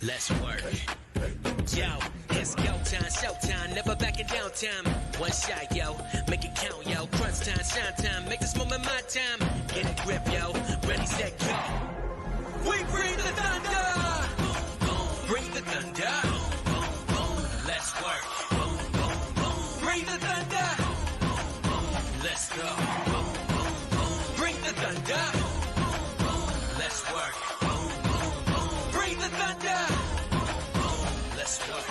Let's work. Yo, it's go time, showtime, never backing down time. One shot, yo, make it count, yo. Crunch time, shine time, make this moment my time. Get a grip, yo, ready, set, go. We bring the thunder. Bring the thunder. Let's work. Bring the thunder. Let's go. Bring the thunder. Let's work. Bring the thunder. Let's work.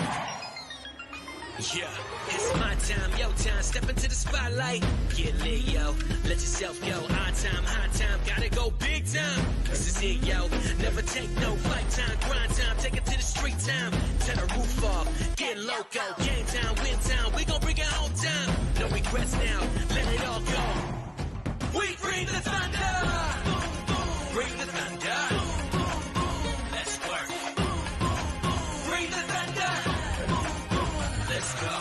Yeah, it's my time, yo time. Step into the spotlight. Get lit, yo. Let yourself go. On time, high time. Gotta go big time. This is it, yo. Never take no fight time. Grind time. Take it to the street time. Turn the roof off. Get loco. Game time, win time. We gon' bring it home time. No regrets now. Let it all go. We bring the thunder. Bring the thunder. Let's work. Bring the thunder. Let's go.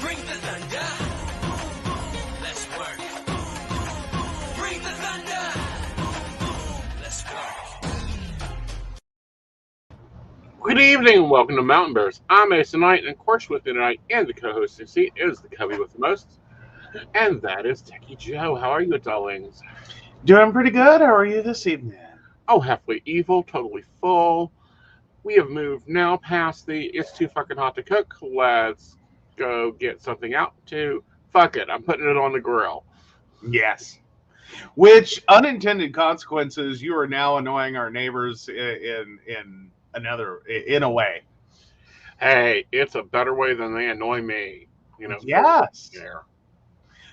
Bring the thunder. Let's work. Bring the thunder. Let's work. Good evening and welcome to Mountain Bears. I'm Mason Knight, and of course with me tonight in the co-hosting seat is the cubby with the most, and that is Techie Joe. How are you, darlings? Doing pretty good. How are you this evening? Oh, halfway evil, totally full. We have moved now past the it's too fucking hot to cook. Let's go get something out to fuck it. I'm putting it on the grill. Yes. Which unintended consequences? You are now annoying our neighbors in a way. Hey, it's a better way than they annoy me. You know. Yes. Yeah.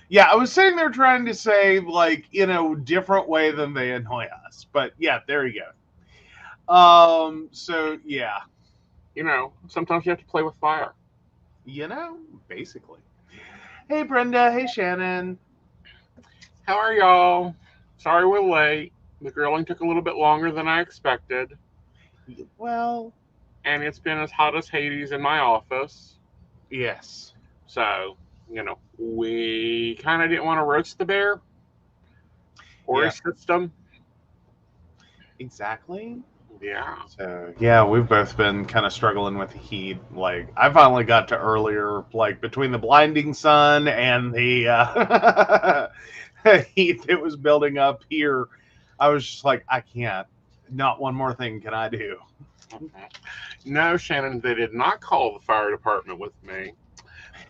Yeah, I was sitting there trying to say like in a different way than they annoy us, but yeah, there you go. So yeah, You know, sometimes you have to play with fire. basically. Hey Brenda. Hey Shannon. How are y'all? Sorry we're late. The grilling took a little bit longer than I expected. Well, And it's been as hot as Hades in my office. yes. So, we kind of didn't want to roast the bear or his system. Exactly. Yeah. So yeah, we've both been kind of struggling with the heat. Like I finally got to earlier, like between the blinding sun and the heat that was building up here, I was just like, I can't. Not one more thing can I do. No, Shannon, they did not call the fire department with me.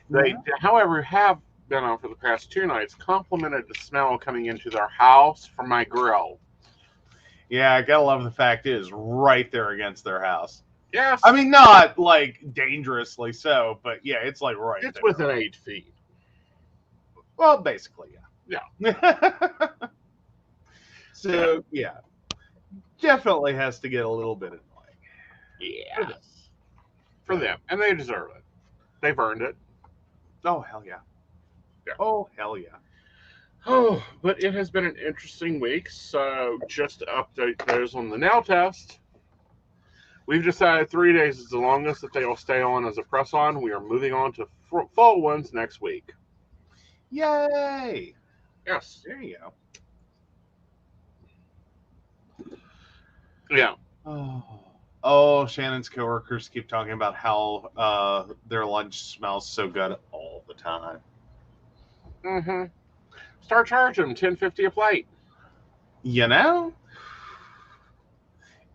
They, No? however, have been on for the past 2 nights, complimented the smell coming into their house from my grill. Yeah, I gotta love the fact it is right there against their house. Yes. I mean, not like dangerously so, but yeah, it's like right it's there. within 8 feet. Well, basically, Yeah. So yeah, definitely has to get a little bit annoying. Yes. For them. And they deserve it. They've earned it. Oh hell yeah. Yeah. Oh hell yeah. Oh, but it has been an interesting week. So, just to update those on the nail test, we've decided 3 days is the longest that they will stay on as a press on. We are moving on to full ones next week. Yay! Yes. There you go. Yeah. Oh, Shannon's coworkers keep talking about how their lunch smells so good all the time. Mm-hmm. Start charging them $10.50 a plate. You know,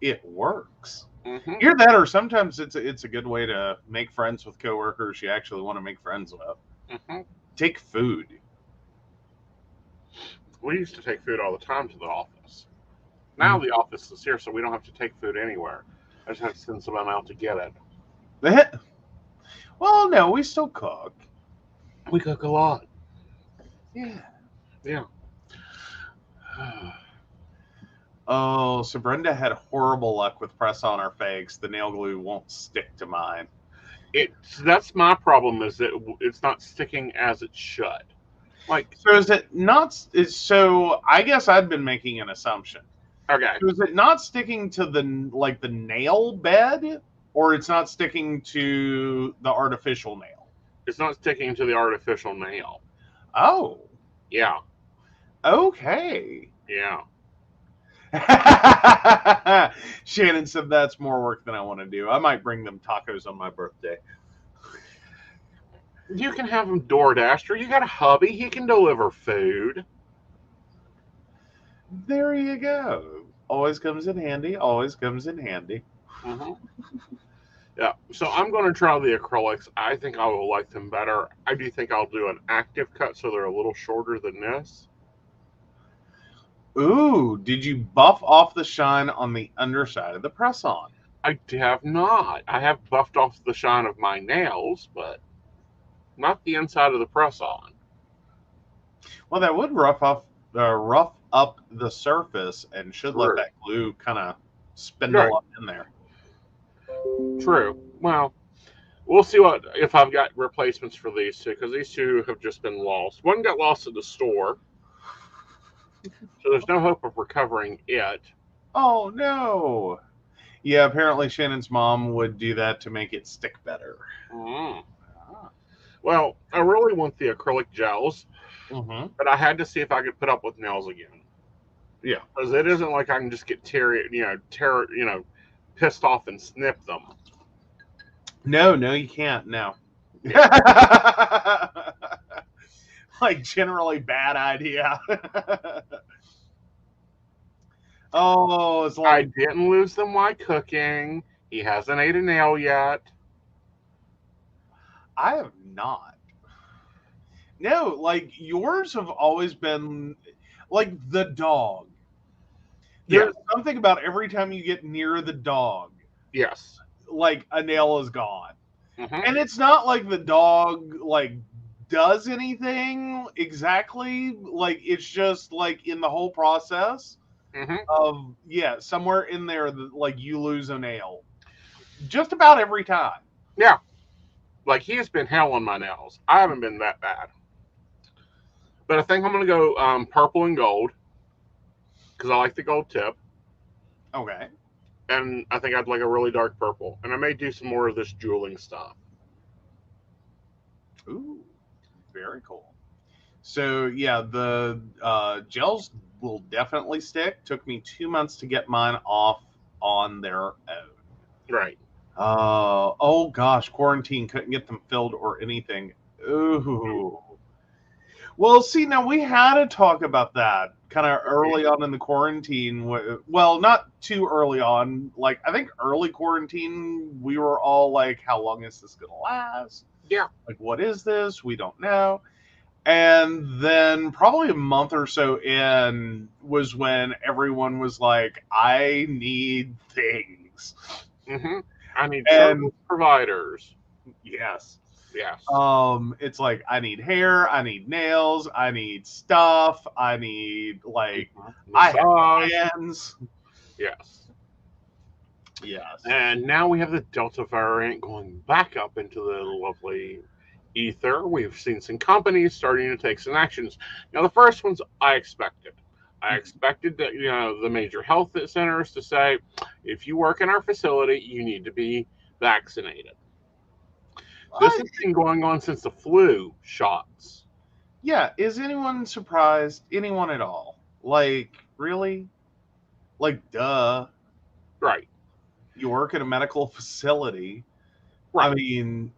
it works. Mm-hmm. Either that, or sometimes it's a good way to make friends with coworkers you actually want to make friends with. Mm-hmm. Take food. We used to take food all the time to the office. Now the office is here, so we don't have to take food anywhere. I just have to send someone out to get it. Well, no, we still cook. We cook a lot. Yeah. Yeah. Oh, so Brenda had horrible luck with press on her fakes. The nail glue won't stick to mine. That's my problem, is that it's not sticking as it should. Like, so is it not? So I guess I'd been making an assumption. Okay. So is it not sticking to the nail bed, or it's not sticking to the artificial nail? It's not sticking to the artificial nail. Oh. Yeah. Okay. Yeah. Shannon said that's more work than I want to do. I might bring them tacos on my birthday. You can have him DoorDash, or you got a hubby. He can deliver food. There you go. Always comes in handy. Always comes in handy. Mm-hmm. Yeah, so I'm going to try the acrylics. I think I will like them better. I do think I'll do an active cut, so they're a little shorter than this. Ooh, did you buff off the shine on the underside of the press-on? I have not. I have buffed off the shine of my nails, but not the inside of the press-on. Well, that would rough up the surface and should True. let that glue kind of spindle Right. up in there. True. Well, we'll see what if I've got replacements for these two, because these two have just been lost. One got lost at the store, so there's no hope of recovering it. Oh no! Yeah, apparently Shannon's mom would do that to make it stick better. Mm. Well, I really want the acrylic gels, Mm-hmm. but I had to see if I could put up with nails again. Yeah. Because it isn't like I can just get pissed off and snip them. No, you can't. No. Like generally bad idea. Oh, it's I like didn't lose them while cooking. He hasn't ate a nail yet. I have not. No, like yours have always been like the dog. There's something about every time you get near the dog, Yes. like a nail is gone. Mhm. And it's not like the dog like does anything exactly. Like it's just like in the whole process Mhm. of somewhere in there that like you lose a nail. Just about every time. Yeah. Like he has been hell on my nails. I haven't been that bad. But I think I'm gonna go purple and gold because I like the gold tip, Okay. and I think I'd like a really dark purple. And I may do some more of this jeweling stuff. Ooh, very cool. So yeah, the gels will definitely stick. Took me 2 months to get mine off on their own. Right. Oh gosh, quarantine couldn't get them filled or anything. Ooh. Well, see, now we had to talk about that kind of early on in the quarantine. Well, not too early on. Like I think early quarantine, we were all like, "How long is this gonna last? Yeah. Like, what is this? We don't know." And then probably a month or so in was when everyone was like, I need things. Mhm. I need And- service providers. Yes. Yes. It's like I need hair, I need nails, I need stuff, I need like I have Massage. hands. Yes. Yes. And now we have the Delta variant going back up into the lovely ether. We've seen some companies starting to take some actions. Now, the first ones I expected. I expected that, the major health centers to say, if you work in our facility, you need to be vaccinated. This has been going on since the flu shots. Yeah, is anyone surprised? Anyone at all? Like, really? Like, duh. Right. You work at a medical facility. Right. I mean,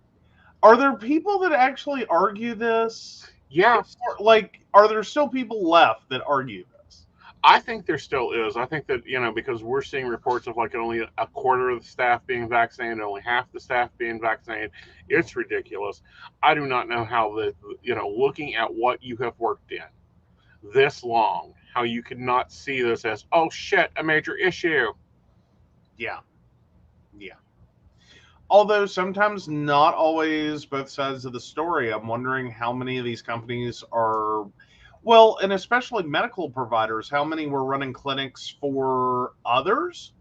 are there people that actually argue this? Yes. Or, like, are there still people left that argue this? I think there still is. I think that, because we're seeing reports of like only a quarter of the staff being vaccinated, only half the staff being vaccinated. It's ridiculous. I do not know how looking at what you have worked in this long, how you could not see this as, oh shit, a major issue. Yeah. Although sometimes not always both sides of the story. I'm wondering how many of these companies are, well, and especially medical providers, how many were running clinics for others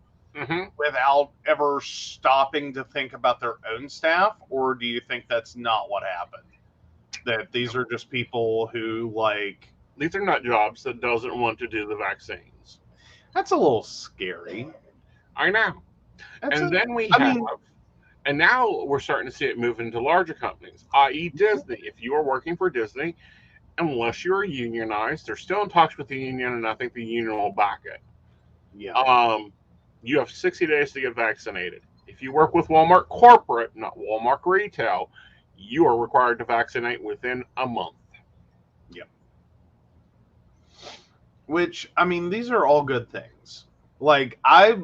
without ever stopping to think about their own staff? Or do you think that's not what happened? That these are just people who like... These are not jobs that doesn't want to do the vaccines. That's a little scary. I know. And now we're starting to see it move into larger companies, i.e. Disney. If you are working for Disney, unless you're unionized, they're still in talks with the union, and I think the union will back it. Yeah. You have 60 days to get vaccinated. If you work with Walmart corporate, not Walmart retail, you are required to vaccinate within a month. Yep. Which, I mean, these are all good things. Like I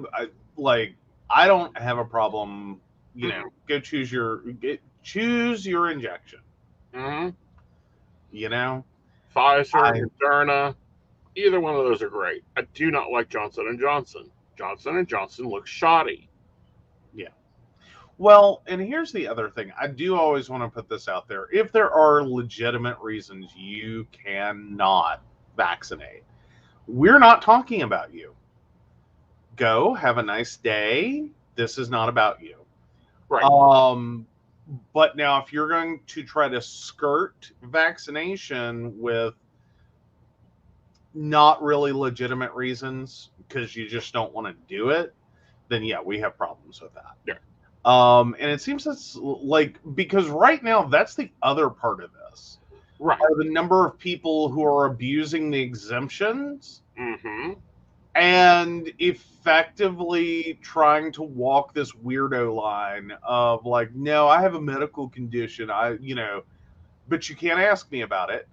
don't have a problem. You know, go choose your injection. Mm-hmm. You know, Pfizer, Moderna, either one of those are great. I do not like Johnson and Johnson. Johnson and Johnson looks shoddy. yeah. Well, and here's the other thing. I do always want to put this out there. If there are legitimate reasons you cannot vaccinate, we're not talking about you. Go have a nice day. This is not about you. Right. But now if you're going to try to skirt vaccination with not really legitimate reasons because you just don't want to do it, then yeah, we have problems with that. Yeah. And it seems it's like, because right now that's the other part of this. Right. Are the number of people who are abusing the exemptions Mm-hmm. and effectively trying to walk this weirdo line of like, no, I have a medical condition, but you can't ask me about it.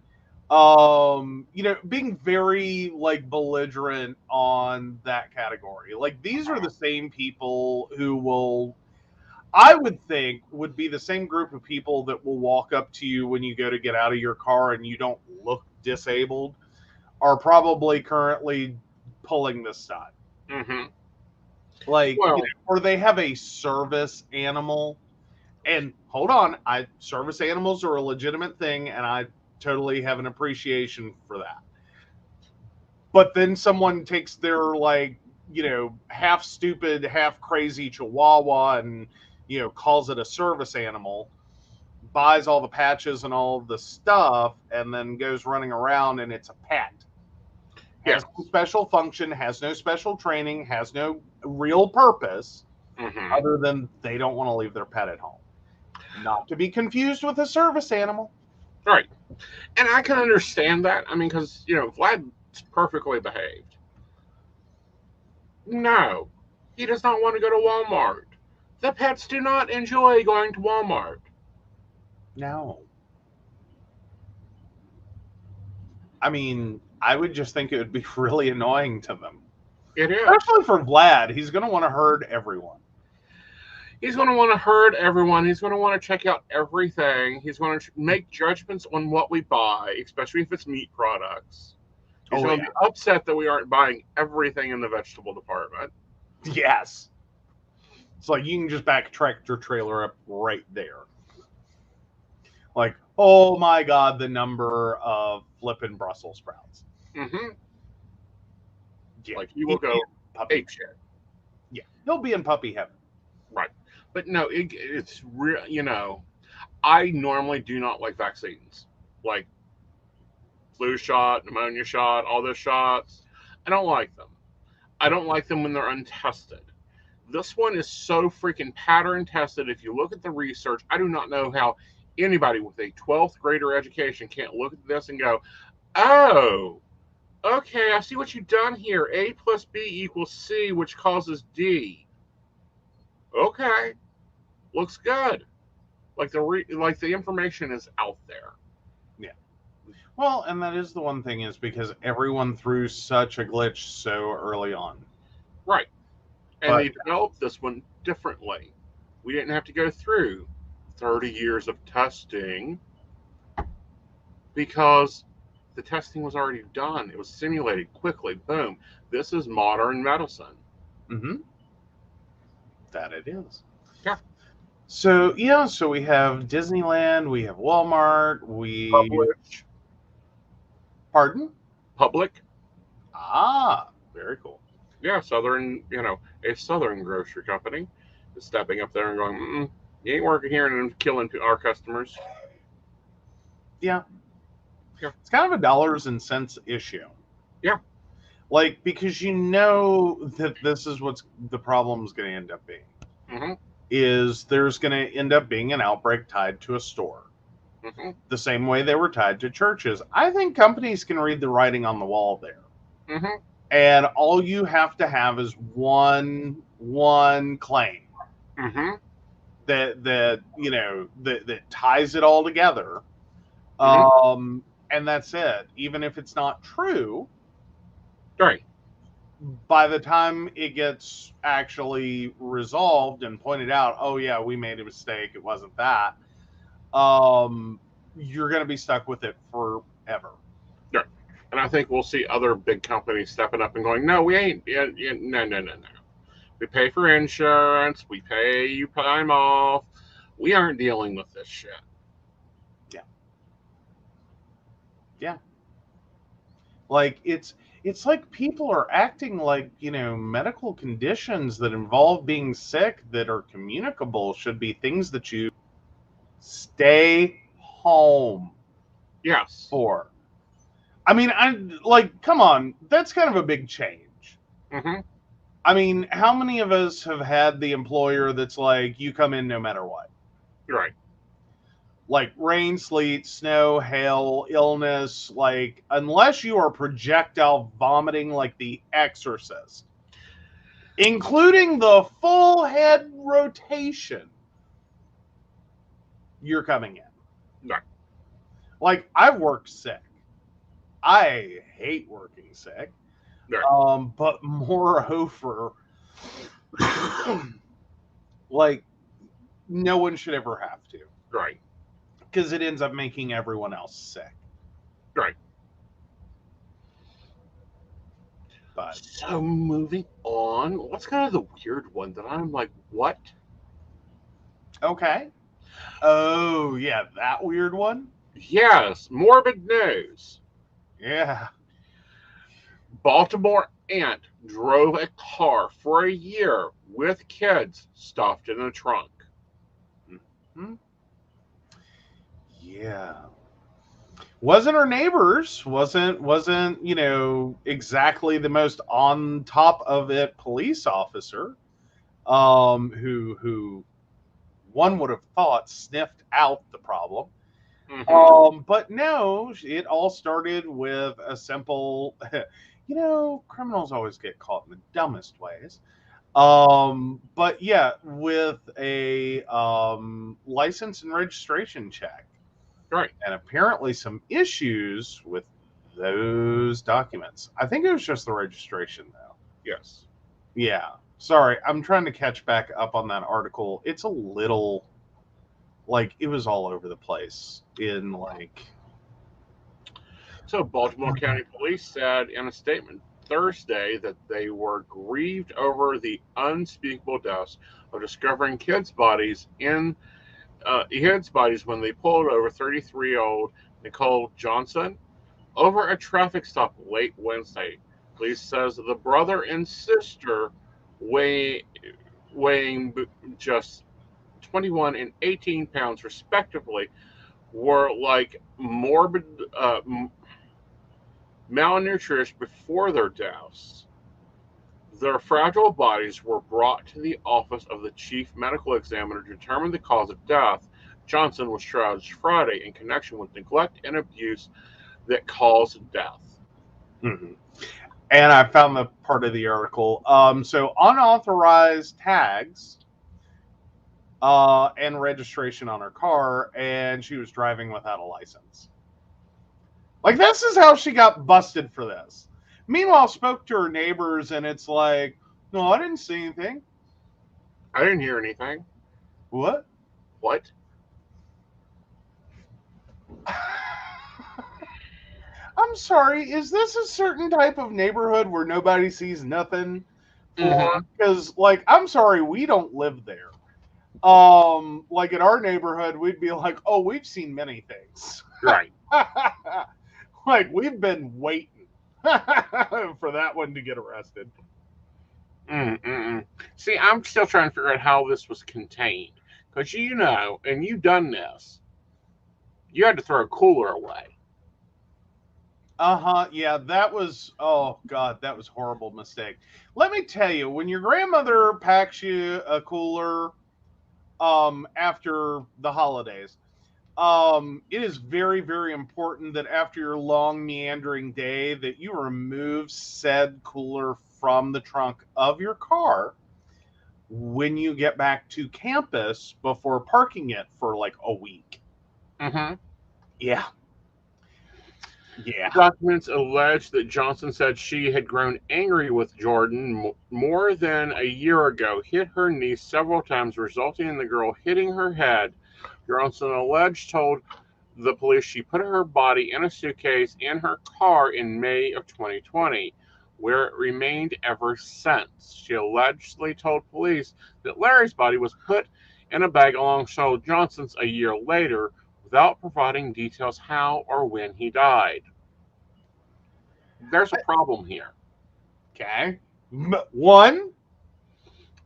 Being very like belligerent on that category. Like, these are the same people who will, I would think, would be the same group of people that will walk up to you when you go to get out of your car and you don't look disabled, are probably currently pulling this stunt. Mm-hmm. Like, Well, or they have a service animal. And hold on, service animals are a legitimate thing, and I totally have an appreciation for that. But then someone takes their half stupid, half crazy Chihuahua and calls it a service animal, buys all the patches and all the stuff, and then goes running around and it's a pet. Has no special function, has no special training, has no real purpose other than they don't want to leave their pet at home. Not to be confused with a service animal. Right. And I can understand that. I mean, because, Vlad's perfectly behaved. No, he does not want to go to Walmart. The pets do not enjoy going to Walmart. No. I mean, I would just think it would be really annoying to them. It is. Especially for Vlad. He's going to want to herd everyone. He's going to want to herd everyone. He's going to want to check out everything. He's going to make judgments on what we buy, especially if it's meat products. He's going to be upset that we aren't buying everything in the vegetable department. Yes. It's like you can just back a tractor trailer up right there. Like, oh my God, the number of flippin' Brussels sprouts. Mm-hmm. Yeah. Like, he will go ape shit. Yeah, he'll be in puppy heaven. Right. But no, it's real, I normally do not like vaccines. Like flu shot, pneumonia shot, all those shots. I don't like them. I don't like them when they're untested. This one is so freaking pattern tested. If you look at the research, I do not know how anybody with a 12th grader education can't look at this and go, oh, okay, I see what you've done here. A plus B equals C, which causes D. Okay, looks good. Like the information is out there. Yeah. Well, and that is the one thing, is because everyone threw such a glitch so early on. Right. And they developed this one differently. We didn't have to go through 30 years of testing because the testing was already done. It was simulated quickly. Boom. This is modern medicine. Mm-hmm. That it is. Yeah. So we have Disneyland, we have Walmart, Public. Pardon? Public. Ah, very cool. Yeah, Southern, a Southern grocery company is stepping up there and going, you ain't working here and killing our customers. Yeah. Yeah. It's kind of a dollars and cents issue. Yeah. Like, because that this is what's the problem's going to end up being. Mm-hmm. Is there's going to end up being an outbreak tied to a store. Mm-hmm. The same way they were tied to churches. I think companies can read the writing on the wall there. Mm-hmm. and all you have to have is one claim Mm-hmm. that ties it all together. And that's it. Even if it's not true, Right. by the time it gets actually resolved and pointed out, oh yeah, we made a mistake, it wasn't that, you're going to be stuck with it forever. Right. And I think we'll see other big companies stepping up and going, no, we ain't. No. We pay for insurance. We pay you time off. We aren't dealing with this shit. Yeah. Like it's like people are acting like, medical conditions that involve being sick that are communicable should be things that you stay home Yes. for. I mean, come on, that's kind of a big change. Mm-hmm. I mean, how many of us have had the employer that's like, you come in no matter what? Right. Like rain, sleet, snow, hail, illness, like unless you are projectile vomiting like the Exorcist, including the full head rotation, you're coming in. Right. Like, I've worked sick. I hate working sick. Right. But moreover, like, no one should ever have to. Right. Because it ends up making everyone else sick. Right. But so moving on, what's kind of the weird one that I'm like, what? okay. Oh, yeah, that weird one? Yes, morbid news. Yeah. Baltimore aunt drove a car for a year with kids stuffed in the trunk. Hmm? Yeah. Wasn't her neighbors, wasn't exactly the most on top of it police officer, who one would have thought sniffed out the problem. Mm-hmm. But no, it all started with a simple, criminals always get caught in the dumbest ways. But yeah, with a license and registration check. Right. And apparently some issues with those documents. I think it was just the registration, though. Yes. Yeah. Sorry, I'm trying to catch back up on that article. It's a little, like, it was all over the place in, like... So Baltimore County Police said in a statement Thursday that they were grieved over the unspeakable deaths of discovering kids' bodies when they pulled over 33-year-old Nicole Johnson over a traffic stop late Wednesday. Police says the brother and sister, weighing just 21 and 18 pounds respectively, were like morbid malnourished before their deaths. Their fragile bodies were brought to the office of the chief medical examiner to determine the cause of death. Johnson was charged Friday in connection with neglect and abuse that caused death. Mm-hmm. And I found the part of the article. So unauthorized tags and registration on her car, and she was driving without a license. Like, this is how she got busted for this. Meanwhile, spoke to her neighbors, and it's like, no, I didn't see anything. I didn't hear anything. What? What? I'm sorry, is this a certain type of neighborhood where nobody sees nothing? Because, like, I'm sorry, we don't live there. Like, in our neighborhood, we'd be like, oh, we've seen many things. Right. Like, we've been waiting for that one to get arrested. See, I'm still trying to figure out how this was contained. Because and you've done this, you had to throw a cooler away. Yeah, that was, oh God, that was a horrible mistake. Let me tell you, when your grandmother packs you a cooler after the holidays, It is very, very important that after your long meandering day that you remove said cooler from the trunk of your car when you get back to campus before parking it for like a week. Mm-hmm. Yeah. Yeah. Documents allege that Johnson said she had grown angry with Jordan more than a year ago, hit her knee several times, resulting in the girl hitting her head. Johnson told the police she put her body in a suitcase in her car in May of 2020, where it remained ever since. She allegedly told police that Larry's body was put in a bag alongside Johnson's a year later, without providing details how or when he died. There's a problem here. Okay. One.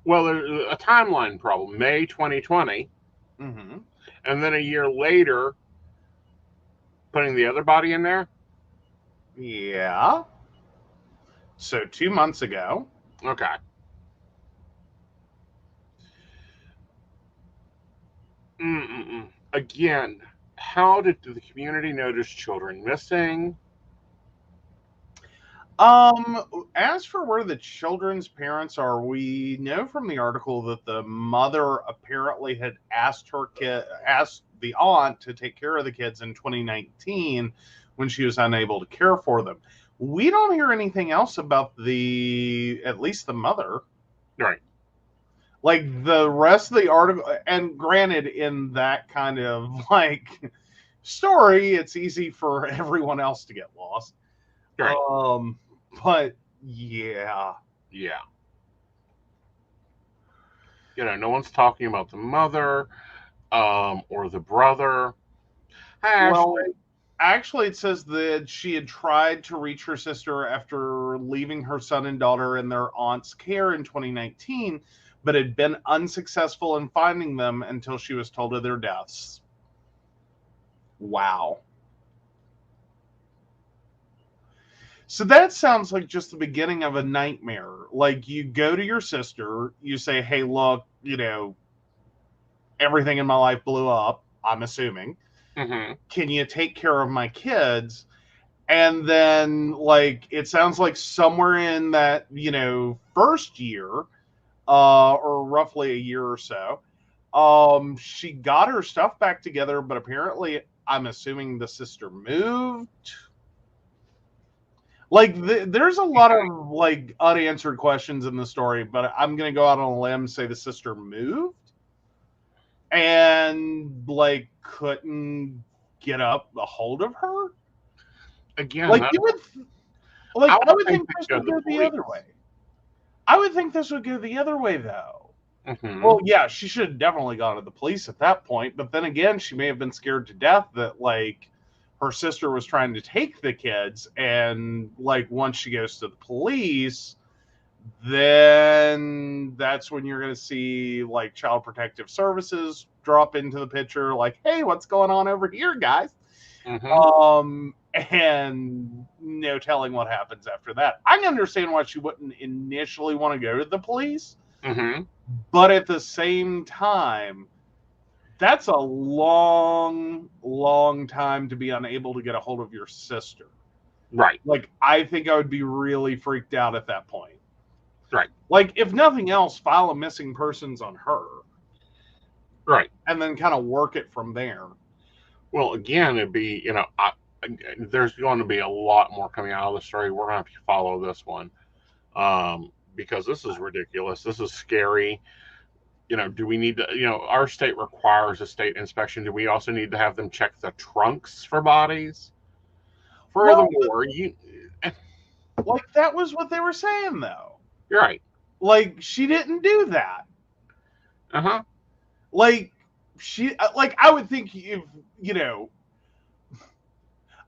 Well, there's a timeline problem. May 2020, Mm-hmm. and then a year later, putting the other body in there. Yeah. So 2 months ago. Okay. Again, how did the community notice children missing? As for where the children's parents are, we know from the article that the mother apparently had asked the aunt to take care of the kids in 2019 when she was unable to care for them. We don't hear anything else about at least the mother. Right. Like the rest of the article, and granted, in that kind of like story, it's easy for everyone else to get lost. Right. But yeah. Yeah. No one's talking about the mother, or the brother. Hey, Well, actually, it says that she had tried to reach her sister after leaving her son and daughter in their aunt's care in 2019, but had been unsuccessful in finding them until she was told of their deaths. Wow. So that sounds like just the beginning of a nightmare. Like you go to your sister, you say, hey, look, everything in my life blew up, I'm assuming. Mm-hmm. Can you take care of my kids? And then, like, it sounds like somewhere in that, first year, or roughly a year or so, she got her stuff back together, but apparently, I'm assuming the sister moved. Like, there's a lot of, like, unanswered questions in the story, but I'm going to go out on a limb and say the sister moved and, like, couldn't get up a hold of her. Again, like you would, I would think this would go the other way. I would think this would go the other way, though. Mm-hmm. Well, yeah, she should have definitely gone to the police at that point. But then again, she may have been scared to death that, like, her sister was trying to take the kids. And, like, once she goes to the police, then that's when you're going to see, like, Child Protective Services drop into the picture. Like, hey, what's going on over here, guys? Mm-hmm. And no telling what happens after that. I can understand why she wouldn't initially want to go to the police, Mm-hmm. but at the same time, that's a long, long time to be unable to get a hold of your sister. Right. Like, I think I would be really freaked out at that point. Right. Like, if nothing else, file a missing persons on her. Right. And then kind of work it from there. Well, again, it'd be, there's going to be a lot more coming out of the story. We're going to have to follow this one, because this is ridiculous. This is scary. Do we need to, our state requires a state inspection. Do we also need to have them check the trunks for bodies? Furthermore, like, that was what they were saying, though. You're right. Like, she didn't do that. Uh-huh. Like, I would think if,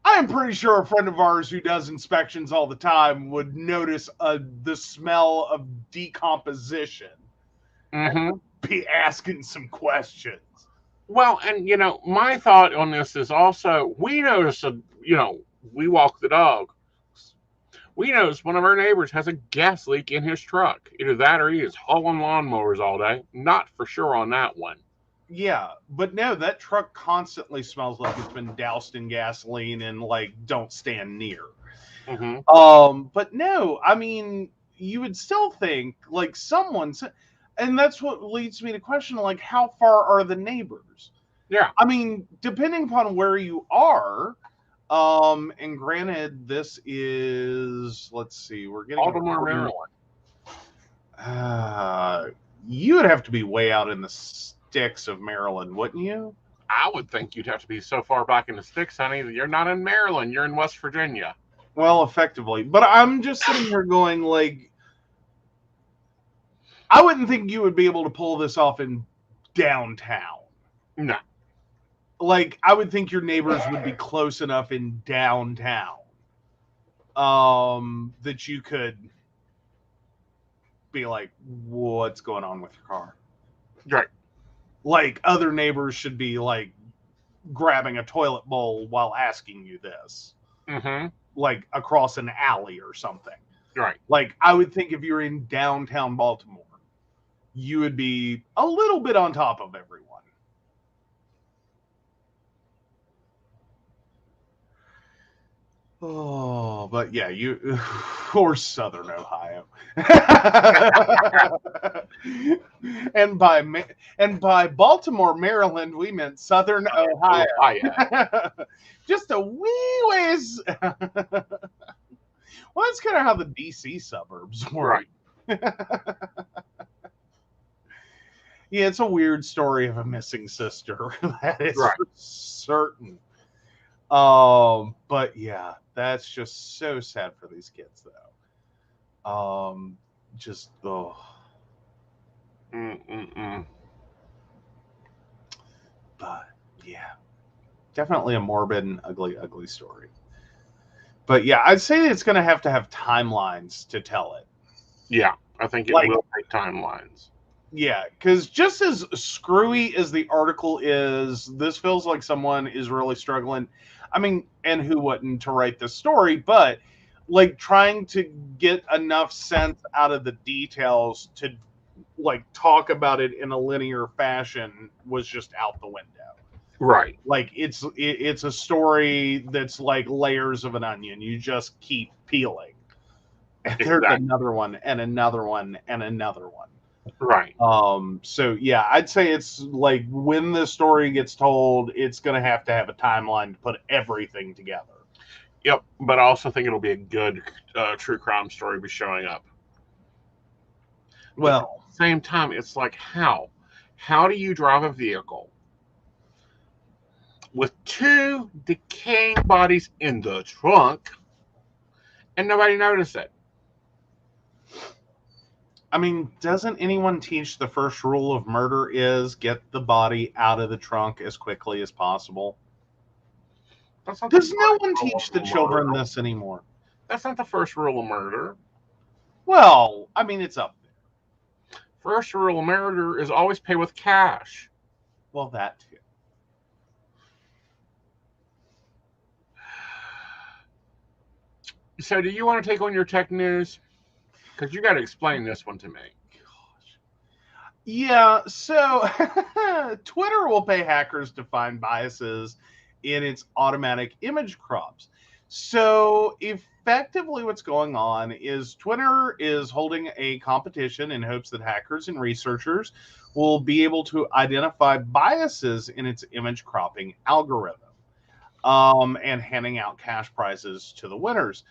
I'm pretty sure a friend of ours who does inspections all the time would notice the smell of decomposition. Mm-hmm. And be asking some questions. Well, and, my thought on this is also, we notice, we walk the dog. We notice one of our neighbors has a gas leak in his truck. Either that or he is hauling lawnmowers all day. Not for sure on that one. Yeah, but no, that truck constantly smells like it's been doused in gasoline and like don't stand near. Mm-hmm. But no, I mean, you would still think like someone's, and that's what leads me to question like how far are the neighbors? Yeah. I mean, depending upon where you are, and granted, this is let's see, we're getting Baltimore, Maryland. uh, you would have to be way out in the sticks of Maryland, wouldn't you? I would think you'd have to be so far back in the sticks, honey, that you're not in Maryland. You're in West Virginia. Well, effectively. But I'm just sitting here going, like, I wouldn't think you would be able to pull this off in downtown. No. Like, I would think your neighbors would be close enough in downtown that you could be like, what's going on with your car? Right. Like, other neighbors should be, like, grabbing a toilet bowl while asking you this. Mm-hmm. Like, across an alley or something. Right. Like, I would think if you're in downtown Baltimore, you would be a little bit on top of everyone. Oh, but yeah, you or Southern Ohio, and by Baltimore, Maryland, we meant Southern Ohio. Just a wee ways. Well, that's kind of how the DC suburbs work. Right. Yeah, it's a weird story of a missing sister. That is Right. for certain. But yeah, that's just so sad for these kids, though. Just oh. Mm-mm-mm. But yeah, definitely a morbid and ugly story. But yeah, I'd say it's going to have timelines to tell it. Yeah, I think it Like- will take timelines. Yeah, because just as screwy as the article is, this feels like someone is really struggling. I mean, and who wouldn't to write this story, but like trying to get enough sense out of the details to like talk about it in a linear fashion was just out the window. Right. Like it's a story that's like layers of an onion. You just keep peeling. And there's Exactly. another one and another one and another one. Right. So yeah, I'd say it's like when the story gets told, it's going to have a timeline to put everything together. Yep. But I also think it'll be a good true crime story be showing up. Well, At the same time, it's like how do you drive a vehicle with 2 decaying bodies in the trunk and nobody noticed it? I mean, doesn't anyone teach the first rule of murder is get the body out of the trunk as quickly as possible? That's not Does the no first one rule teach of the children murder. this anymore? That's not the first rule of murder. Well, I mean, it's up there. First rule of murder is always pay with cash. Well, that too. So, do you want to take on your tech news? Because you got to explain this one to me. Yeah, so Twitter will pay hackers to find biases in its automatic image crops. So effectively what's going on is Twitter is holding a competition in hopes that hackers and researchers will be able to identify biases in its image cropping algorithm, and handing out cash prizes to the winners.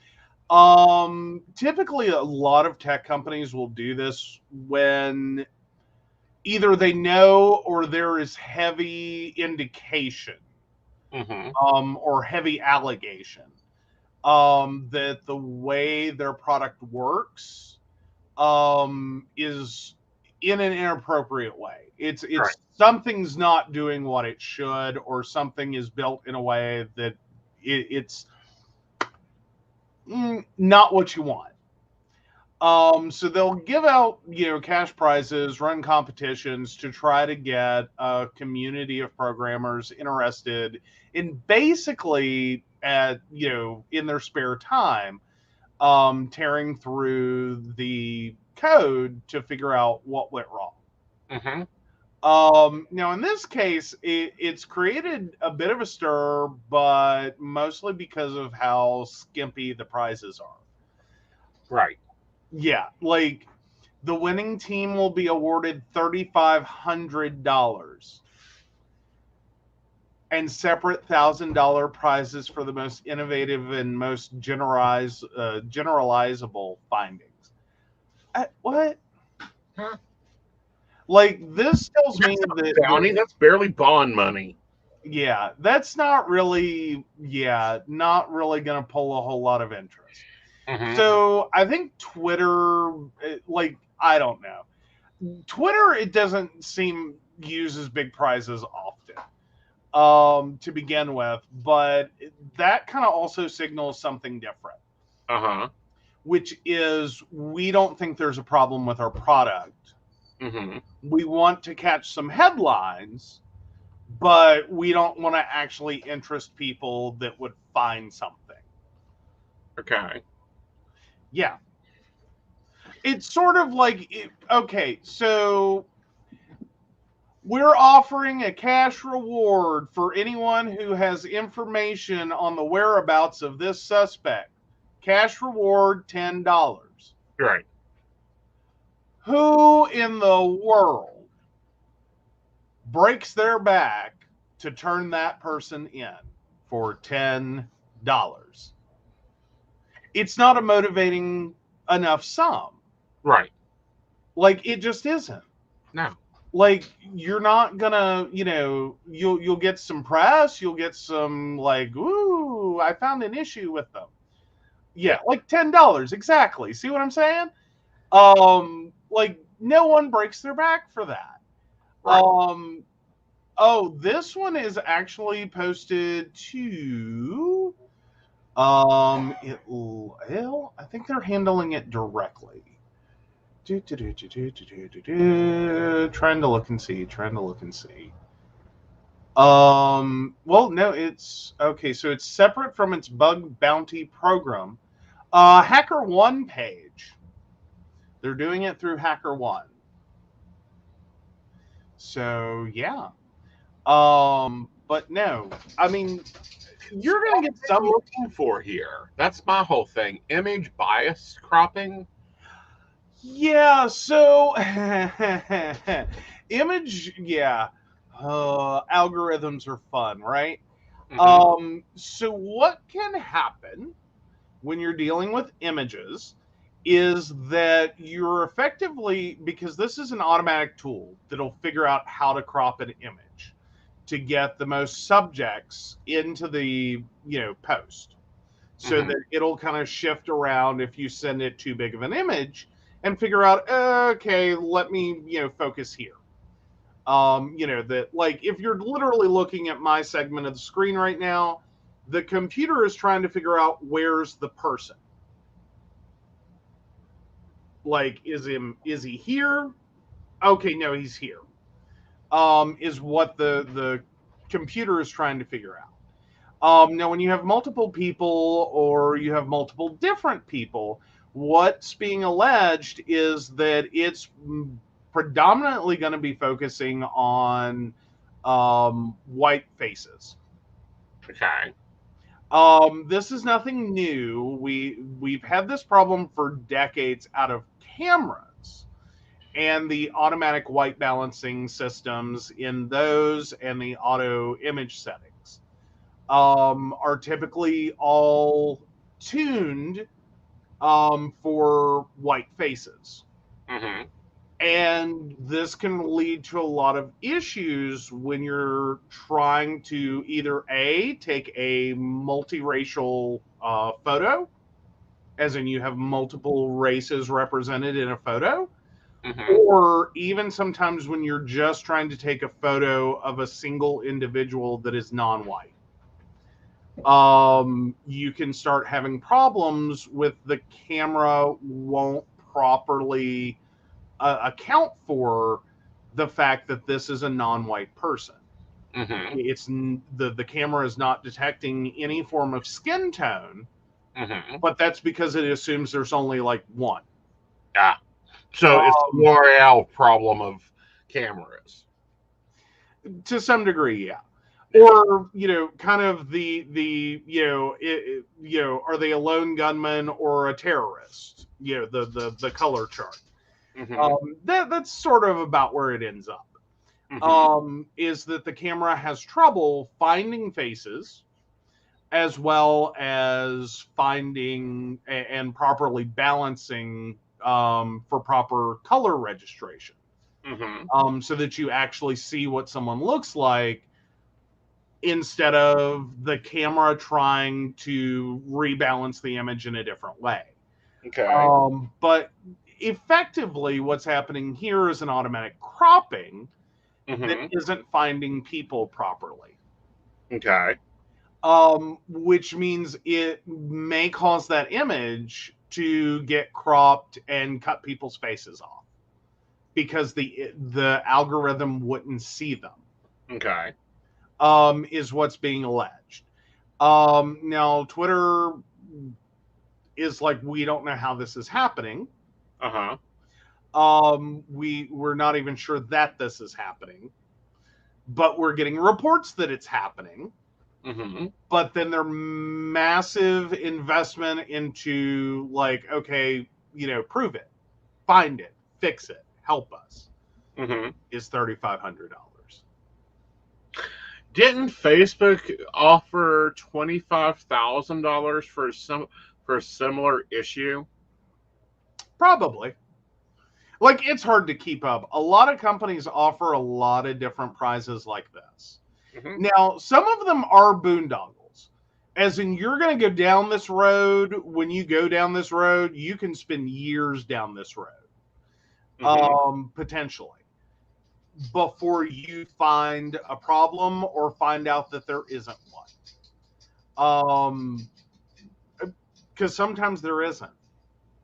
Typically a lot of tech companies will do this when either they know or there is heavy indication, Mm-hmm. or heavy allegation, that the way their product works, is in an inappropriate way. It's Right. something's not doing what it should, or something is built in a way that it's not what you want. So they'll give out, cash prizes, run competitions to try to get a community of programmers interested in basically in their spare time, tearing through the code to figure out what went wrong. Mm-hmm. Now, in this case, it's created a bit of a stir, but mostly because of how skimpy the prizes are. Right. Yeah, like the winning team will be awarded $3,500 and separate $1,000 prizes for the most innovative and most generalizable findings. What? Huh? Like, this tells me that Bounty, that's barely bond money. yeah, that's not really not really going to pull a whole lot of interest. Mhm. So I think Twitter, like, I don't know. Twitter, it doesn't seem uses big prizes often to begin with, but that kind of also signals something different, Uh-huh. which is we don't think there's a problem with our product. Mhm. We want to catch some headlines, but we don't want to actually interest people that would find something. Okay. Yeah. It's sort of like, okay, so we're offering a cash reward for anyone who has information on the whereabouts of this suspect. Cash reward $10. Right. Who in the world breaks their back to turn that person in for $10? It's not a motivating enough sum. Right. Like, it just isn't. No. Like, you're not gonna, you'll get some press, you'll get some like, ooh, I found an issue with them. Yeah, like $10 exactly. See what I'm saying? Like, no one breaks their back for that. Right. Oh, this one is actually posted to I think they're handling it directly. Trying to look and see. Well, no, it's okay. So it's separate from its bug bounty program. HackerOne page. They're doing it through HackerOne. So yeah. But no, I mean, you're gonna get What I'm some. looking for here. That's my whole thing. Image bias cropping. Yeah. So image. Yeah. Algorithms are fun, right? Mhm. So what can happen when you're dealing with images is that you're effectively, because this is an automatic tool that'll figure out how to crop an image to get the most subjects into the post, so Mhm. that it'll kind of shift around if you send it too big of an image and figure out, okay, let me focus here. That, like, if you're literally looking at my segment of the screen right now, the computer is trying to figure out where's the person. Like, is he here? Okay, no, he's here. Is what the computer is trying to figure out. Now, when you have multiple people or you have multiple different people, what's being alleged is that it's predominantly going to be focusing on white faces. Okay. This is nothing new. We've had this problem for decades out of cameras and the automatic white balancing systems in those, and the auto image settings are typically all tuned for white faces. Mhm. And this can lead to a lot of issues when you're trying to either take a multiracial photo, as in you have multiple races represented in a photo, Mhm. or even sometimes when you're just trying to take a photo of a single individual that is non-white. You can start having problems with the camera won't properly account for the fact that this is a non-white person. Mhm. It's the camera is not detecting any form of skin tone, Mhm. but that's because it assumes there's only like one. Yeah. So it's the Um, L'Oreal problem of cameras. To some degree, yeah. Or kind of the are they a lone gunman or a terrorist? The color chart. That's sort of about where it ends up. Is that the camera has trouble finding faces, as well as finding and properly balancing for proper color registration, so that you actually see what someone looks like, instead of the camera trying to rebalance the image in a different way. Okay. But effectively, what's happening here is an automatic cropping that isn't finding people properly. Okay. Which means it may cause that image to get cropped and cut people's faces off because the algorithm wouldn't see them. Okay. Is what's being alleged. Now, Twitter is like, we don't know how this is happening. We're not even sure that this is happening, but we're getting reports that it's happening. But then their massive investment into like, okay, prove it, find it, fix it, help us, is $3,500. Didn't Facebook offer $25,000 for a similar issue? Probably. Like, it's hard to keep up. A lot of companies offer a lot of different prizes like this. Now, some of them are boondoggles. As in, you're going to go down this road. When you go down this road, you can spend years down this road, potentially, before you find a problem or find out that there isn't one. Because sometimes there isn't.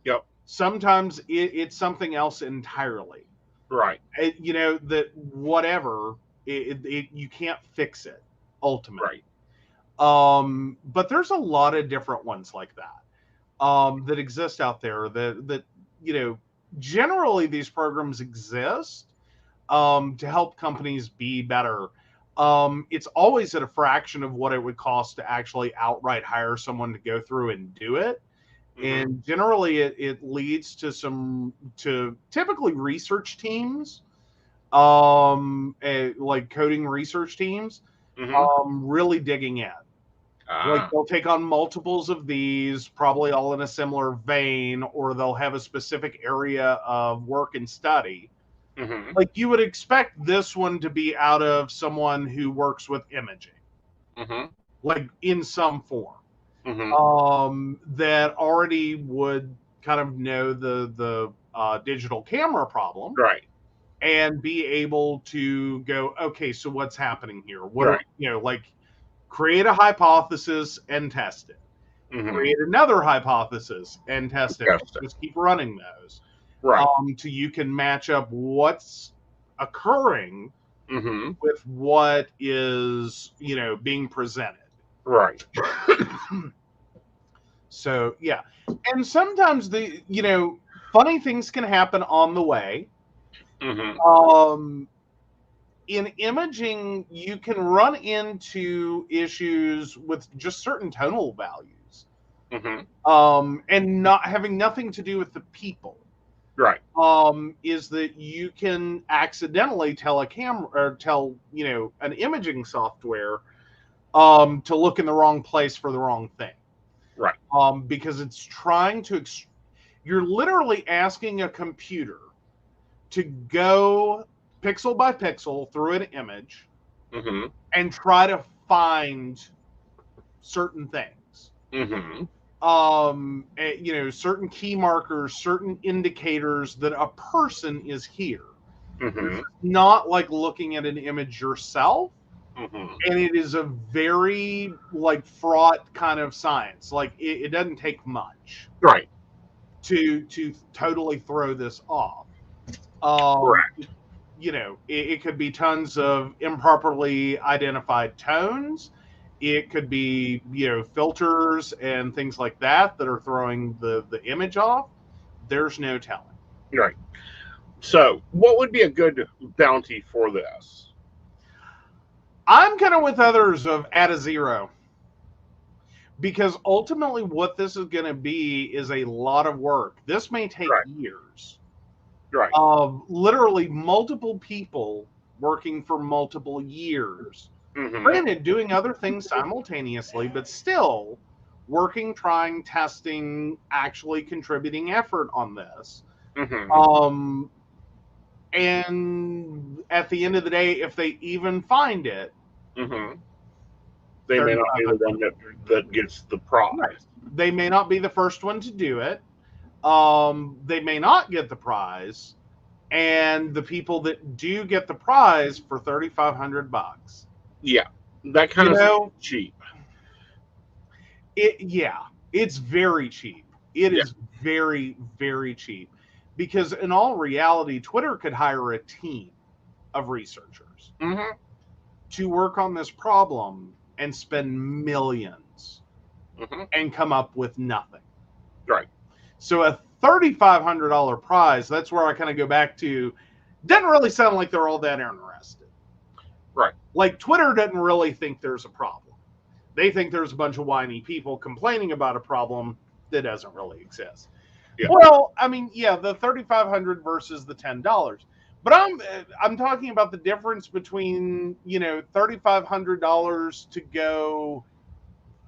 Yep. Sometimes it's something else entirely. Right. That whatever, you can't fix it, ultimately. Right. But there's a lot of different ones like that that exist out there that generally these programs exist to help companies be better. It's always at a fraction of what it would cost to actually outright hire someone to go through and do it. And generally it leads to typically research teams, like coding research teams, really digging in. Like, they'll take on multiples of these, probably all in a similar vein, or they'll have a specific area of work and study. Like, you would expect this one to be out of someone who works with imaging, like in some form, that already would kind of know the digital camera problem, Right. and be able to go, okay, so what's happening here? What Right. like, create a hypothesis and test it. Create another hypothesis and test it. Just keep running those. Right. Till you can match up what's occurring with what is, being presented. Right. So, yeah. And sometimes funny things can happen on the way. In imaging, you can run into issues with just certain tonal values, and not having nothing to do with the people. Right. Is that you can accidentally tell a camera or tell an imaging software to look in the wrong place for the wrong thing. Right. Because it's trying to. You're literally asking a computer to go pixel by pixel through an image and try to find certain things. Certain key markers, certain indicators that a person is here. Not like looking at an image yourself. And it is a very fraught kind of science. Like, it doesn't take much. Right. To totally throw this off. Correct. It could be tons of improperly identified tones. It could be, filters and things like that are throwing the image off. There's no telling. Right. So, what would be a good bounty for this? I'm kind of with others of at a zero. Because ultimately, what this is going to be is a lot of work. This may take Right. years Right. of literally multiple people working for multiple years. Mm-hmm. Granted, doing other things simultaneously, but still working, trying, testing, actually contributing effort on this. Mm-hmm. And at the end of the day, if they even find it, Mm-hmm. They may not be the one that gets the prize. Right. They may not be the first one to do it. They may not get the prize, and the people that do get the prize for $3,500. Yeah, that kind of cheap. It's very cheap. It is very, very cheap. Because in all reality, Twitter could hire a team of researchers Mm-hmm. to work on this problem and spend millions Mm-hmm. and come up with nothing. Right. So a $3,500 prize, that's where I kind of go back to, doesn't really sound like they're all that interested. Right. Like Twitter doesn't really think there's a problem. They think there's a bunch of whiny people complaining about a problem that doesn't really exist. Yeah. Well, I mean, yeah, the $3,500 versus the $10. But I'm talking about the difference between, $3,500 to go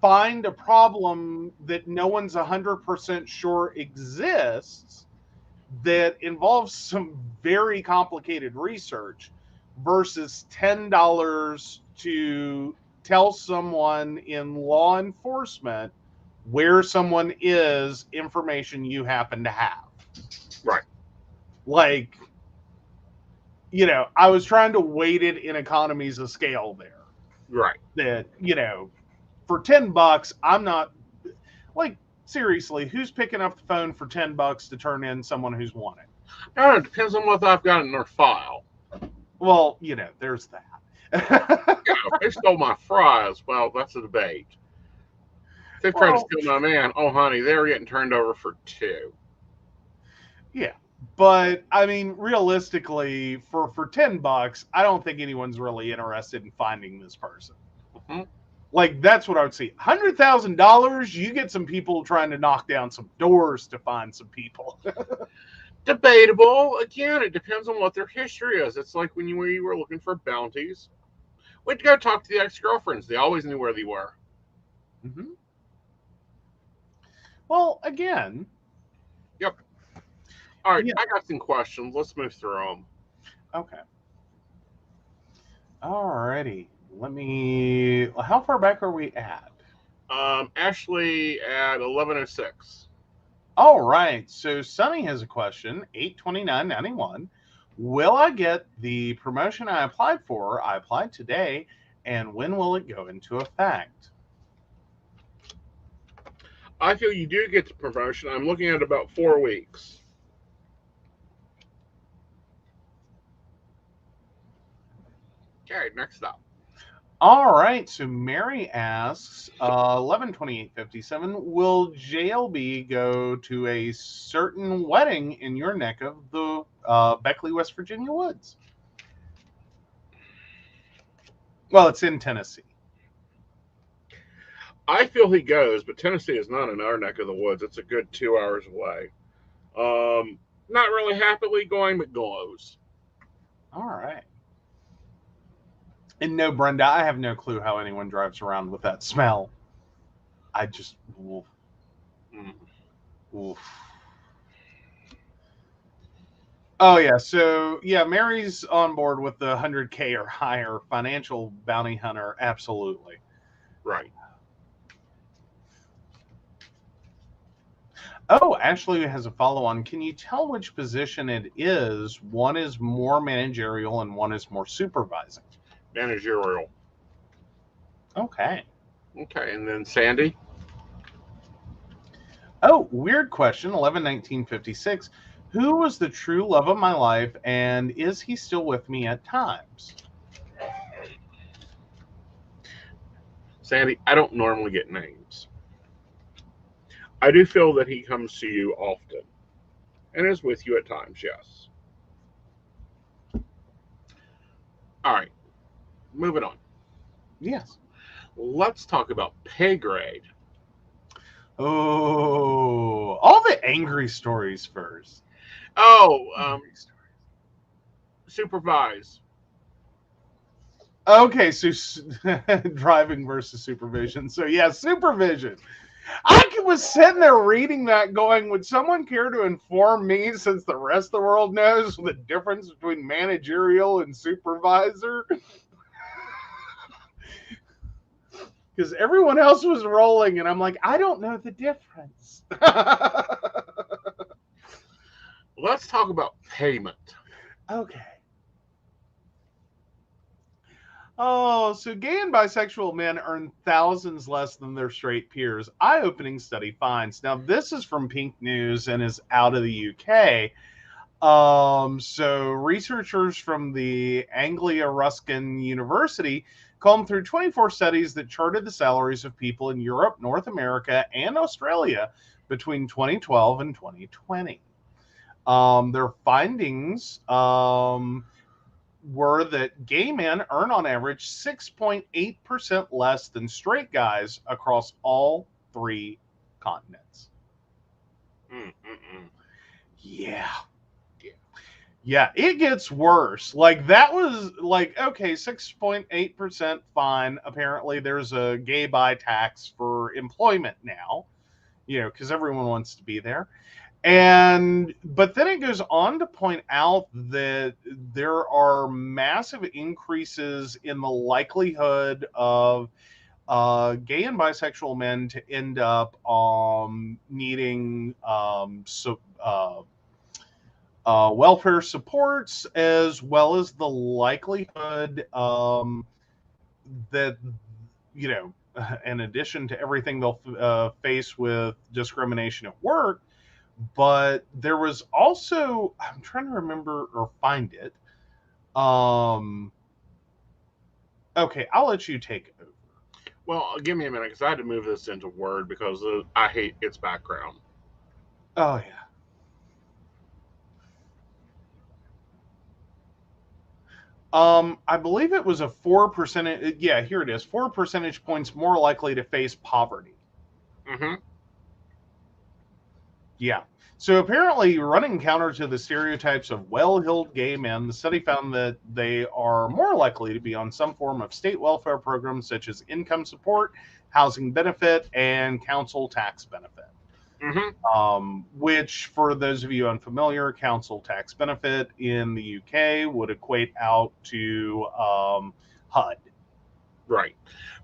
find a problem that no one's 100% sure exists that involves some very complicated research versus $10 to tell someone in law enforcement where someone is, information you happen to have. Right. Like, I was trying to weight it in economies of scale there. Right. That, for $10, I'm not, like, seriously, who's picking up the phone for $10 to turn in someone who's won it? It depends on what I've got in their file. Well, there's that. If they stole my fries, well, that's a debate. If they tried to steal my man, oh, honey, they're getting turned over for $2. Yeah. But, I mean, realistically, for $10, I don't think anyone's really interested in finding this person. Mm-hmm. Like, that's what I would see. $100,000, you get some people trying to knock down some doors to find some people. Debatable. Again, it depends on what their history is. It's like when you were looking for bounties. Went to go talk to the ex-girlfriends. They always knew where they were. Mm-hmm. Well, again. Yep. All right, I got some questions. Let's move through them. Okay. All righty. How far back are we at? Actually, at 11:06. All right. So Sunny has a question. 8/29/91. Will I get the promotion I applied for? I applied today, and when will it go into effect? I feel you do get the promotion. I'm looking at about 4 weeks. Okay, next up. All right. So Mary asks, 11/28/57. Will JLB go to a certain wedding in your neck of the Beckley, West Virginia woods? Well, it's in Tennessee. I feel he goes, but Tennessee is not in our neck of the woods. It's a good 2 hours away. Not really happily going, but goes. All right. And no, Brenda, I have no clue how anyone drives around with that smell. I just, oof. Oof. Oh, yeah. So, yeah, Mary's on board with the 100K or higher financial bounty hunter. Absolutely. Right. Oh, Ashley has a follow-on. Can you tell which position it is? One is more managerial and one is more supervising. Managerial. Okay. Okay, and then Sandy? Oh, weird question. 11/19/56. Who was the true love of my life, and is he still with me at times? Sandy, I don't normally get names. I do feel that he comes to you often and is with you at times, yes. All right, moving on. Yes. Let's talk about pay grade. Oh, all the angry stories first. Oh, Angry stories. supervise. Okay, so driving versus supervision. So yeah, supervision. I was sitting there reading that, going, "Would someone care to inform me, since the rest of the world knows the difference between managerial and supervisor?" Because everyone else was rolling, and I'm like, I don't know the difference. Let's talk about payment. Okay. Oh, so gay and bisexual men earn thousands less than their straight peers. Eye-opening study finds. Now, this is from Pink News and is out of the UK. So researchers from the Anglia Ruskin University combed through 24 studies that charted the salaries of people in Europe, North America, and Australia between 2012 and 2020. Their findings were that gay men earn on average 6.8% less than straight guys across all three continents. Mm-mm-mm. Yeah. Yeah, it gets worse. Like, that was like, okay, 6.8% fine. Apparently, there's a gay bi tax for employment now, because everyone wants to be there. But then it goes on to point out that there are massive increases in the likelihood of gay and bisexual men to end up needing welfare supports, as well as the likelihood that, in addition to everything they'll face with discrimination at work. But there was also, I'm trying to remember or find it. Okay, I'll let you take it over. Well, give me a minute because I had to move this into Word because I hate its background. Oh yeah. I believe it was a 4%. Yeah, here it is. 4 percentage points more likely to face poverty. Mm-hmm. Yeah. So apparently, running counter to the stereotypes of well-heeled gay men, the study found that they are more likely to be on some form of state welfare programs such as income support, housing benefit, and council tax benefit. Which, for those of you unfamiliar, council tax benefit in the UK would equate out to HUD. Right.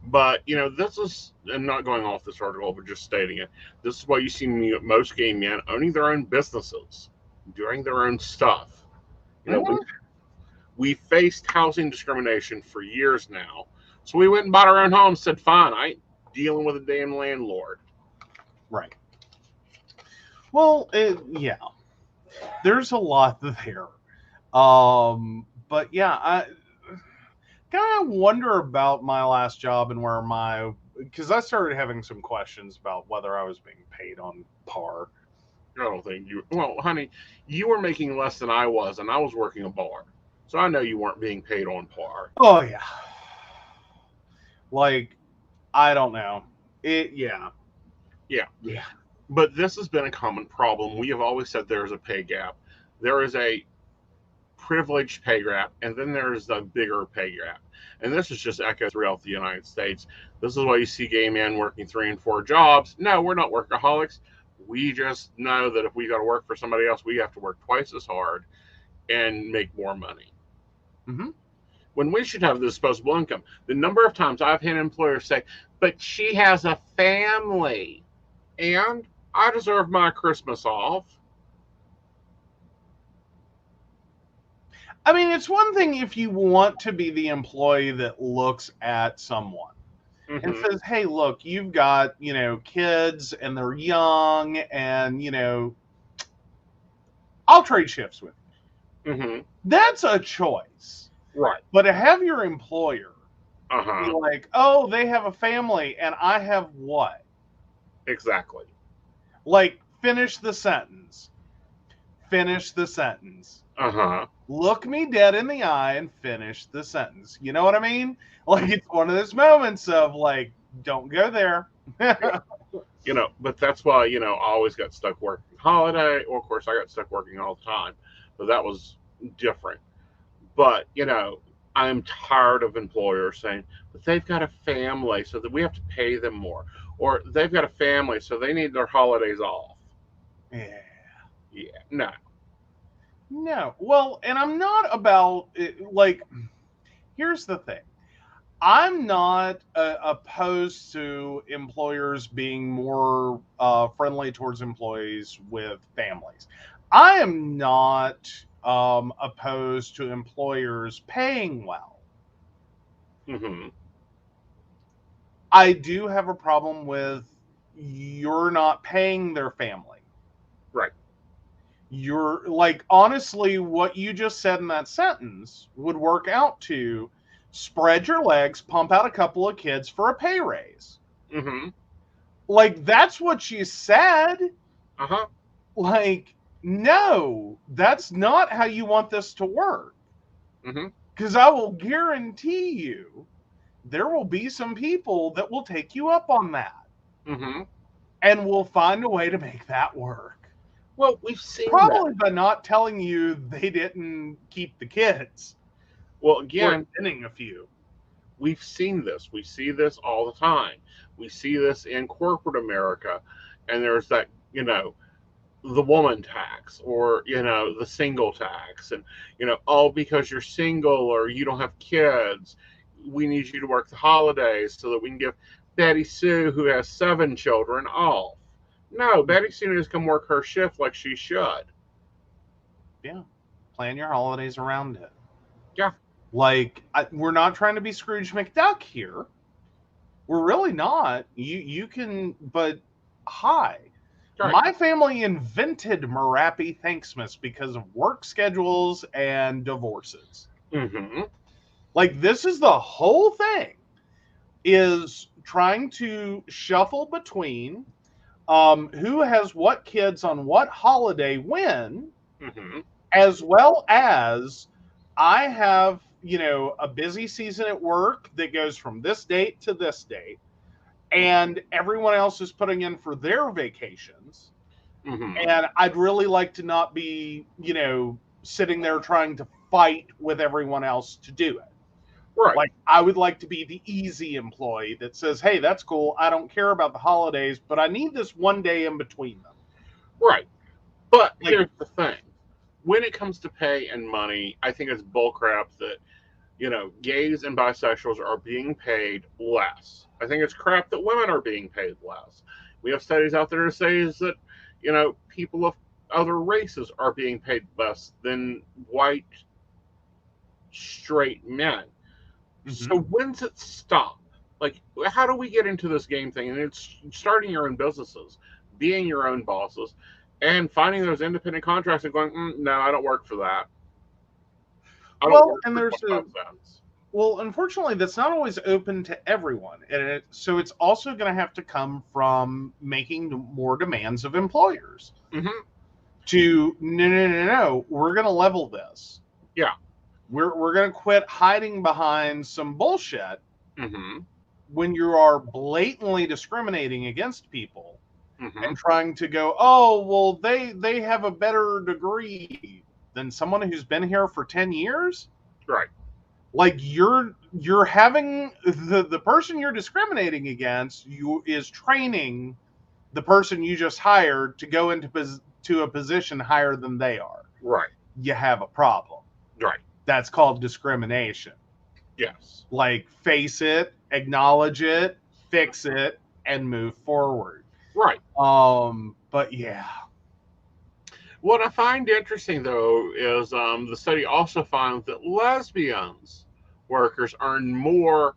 But, this is, I'm not going off this article, but just stating it. This is why you see most gay men owning their own businesses, doing their own stuff. We faced housing discrimination for years now. So we went and bought our own home and said, fine, I ain't dealing with a damn landlord. Right. Well, yeah. There's a lot there. But yeah, I kind of wonder about my last job and because I started having some questions about whether I was being paid on par. I don't think you, well, honey, you were making less than I was, and I was working a bar. So I know you weren't being paid on par. Oh, yeah. Like, I don't know. Yeah. Yeah. Yeah. But this has been a common problem. We have always said there is a pay gap. There is a privileged pay gap, and then there's a bigger pay gap. And this is just echoed throughout the United States. This is why you see gay men working 3 and 4 jobs. No, we're not workaholics. We just know that if we got to work for somebody else, we have to work twice as hard and make more money. Mm-hmm. When we should have the disposable income. The number of times I've had employers say, but she has a family and I deserve my Christmas off. I mean, it's one thing if you want to be the employee that looks at someone and says, hey, look, you've got, kids and they're young and, I'll trade shifts with you. Mm-hmm. That's a choice. Right. But to have your employer be like, oh, they have a family and I have what? Exactly. Like, finish the sentence. Finish the sentence. Uh-huh. Look me dead in the eye and finish the sentence. You know what I mean? Like, it's one of those moments of, like, don't go there. But that's why, I always got stuck working holiday. Well, of course, I got stuck working all the time, but that was different. But, I'm tired of employers saying, but they've got a family, so that we have to pay them more. Or they've got a family, so they need their holidays off. Yeah. Yeah, no. No. Well, and I'm not about, like, here's the thing. I'm not opposed to employers being more friendly towards employees with families. I am not opposed to employers paying well. Mm-hmm. I do have a problem with you're not paying their family. Right. You're like, honestly, what you just said in that sentence would work out to spread your legs, pump out a couple of kids for a pay raise. Mm-hmm. Like, that's what she said. Uh-huh. Like, no, that's not how you want this to work. Mm-hmm. Because I will guarantee you there will be some people that will take you up on that. Mm-hmm. And will find a way to make that work. Well, we've seen Probably that. by not telling you they didn't keep the kids. Well, Or again, sending a few. we've seen this. We see this all the time. We see this in corporate America, and there's that, the woman tax, or the single tax, and because you're single or you don't have kids, we need you to work the holidays so that we can give Betty Sue, who has 7 children, off. No, Betty Sue needs to come work her shift like she should. Yeah. Plan your holidays around it. Yeah. Like, we're not trying to be Scrooge McDuck here. We're really not. You can, but hi. Right. My family invented Marappy Thanksmas because of work schedules and divorces. Mm-hmm. Like, this is the whole thing, is trying to shuffle between who has what kids on what holiday when, Mm-hmm. as well as I have, a busy season at work that goes from this date to this date, and everyone else is putting in for their vacations. Mm-hmm. And I'd really like to not be, sitting there trying to fight with everyone else to do it. Right. Like, I would like to be the easy employee that says, hey, that's cool. I don't care about the holidays, but I need this one day in between them. Right. But Like, here's the thing. When it comes to pay and money, I think it's bullcrap that, gays and bisexuals are being paid less. I think it's crap that women are being paid less. We have studies out there that say that, people of other races are being paid less than white, straight men. mhm. So when's it stop? Like, how do we get into this game thing? And it's starting your own businesses, being your own bosses, and finding those independent contracts and going, no, I don't work for that. I don't Well, work and for there's 25 cents. well, unfortunately, that's not always open to everyone. And so it's also going to have to come from making more demands of employers Mm-hmm. to, no, we're going to level this. Yeah. We're going to quit hiding behind some bullshit Mm-hmm. when you are blatantly discriminating against people Mm-hmm. and trying to go, oh, well, they have a better degree than someone who's been here for 10 years. Right. Like, you're having the person you're discriminating against you is training the person you just hired to go to a position higher than they are. Right. You have a problem. Right. That's called discrimination. Yes. Like, face it, acknowledge it, fix it, and move forward. Right. But yeah. What I find interesting, though, is the study also found that lesbians workers earn more,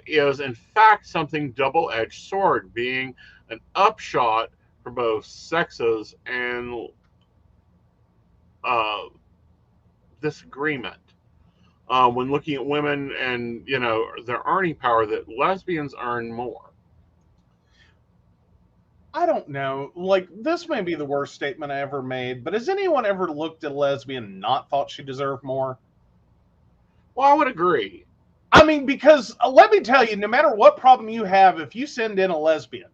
is in fact something double-edged sword, being an upshot for both sexes and disagreement. When looking at women and, their earning power, that lesbians earn more. I don't know. Like, this may be the worst statement I ever made, but has anyone ever looked at a lesbian and not thought she deserved more? Well, I would agree. I mean, because let me tell you, no matter what problem you have, if you send in a lesbian,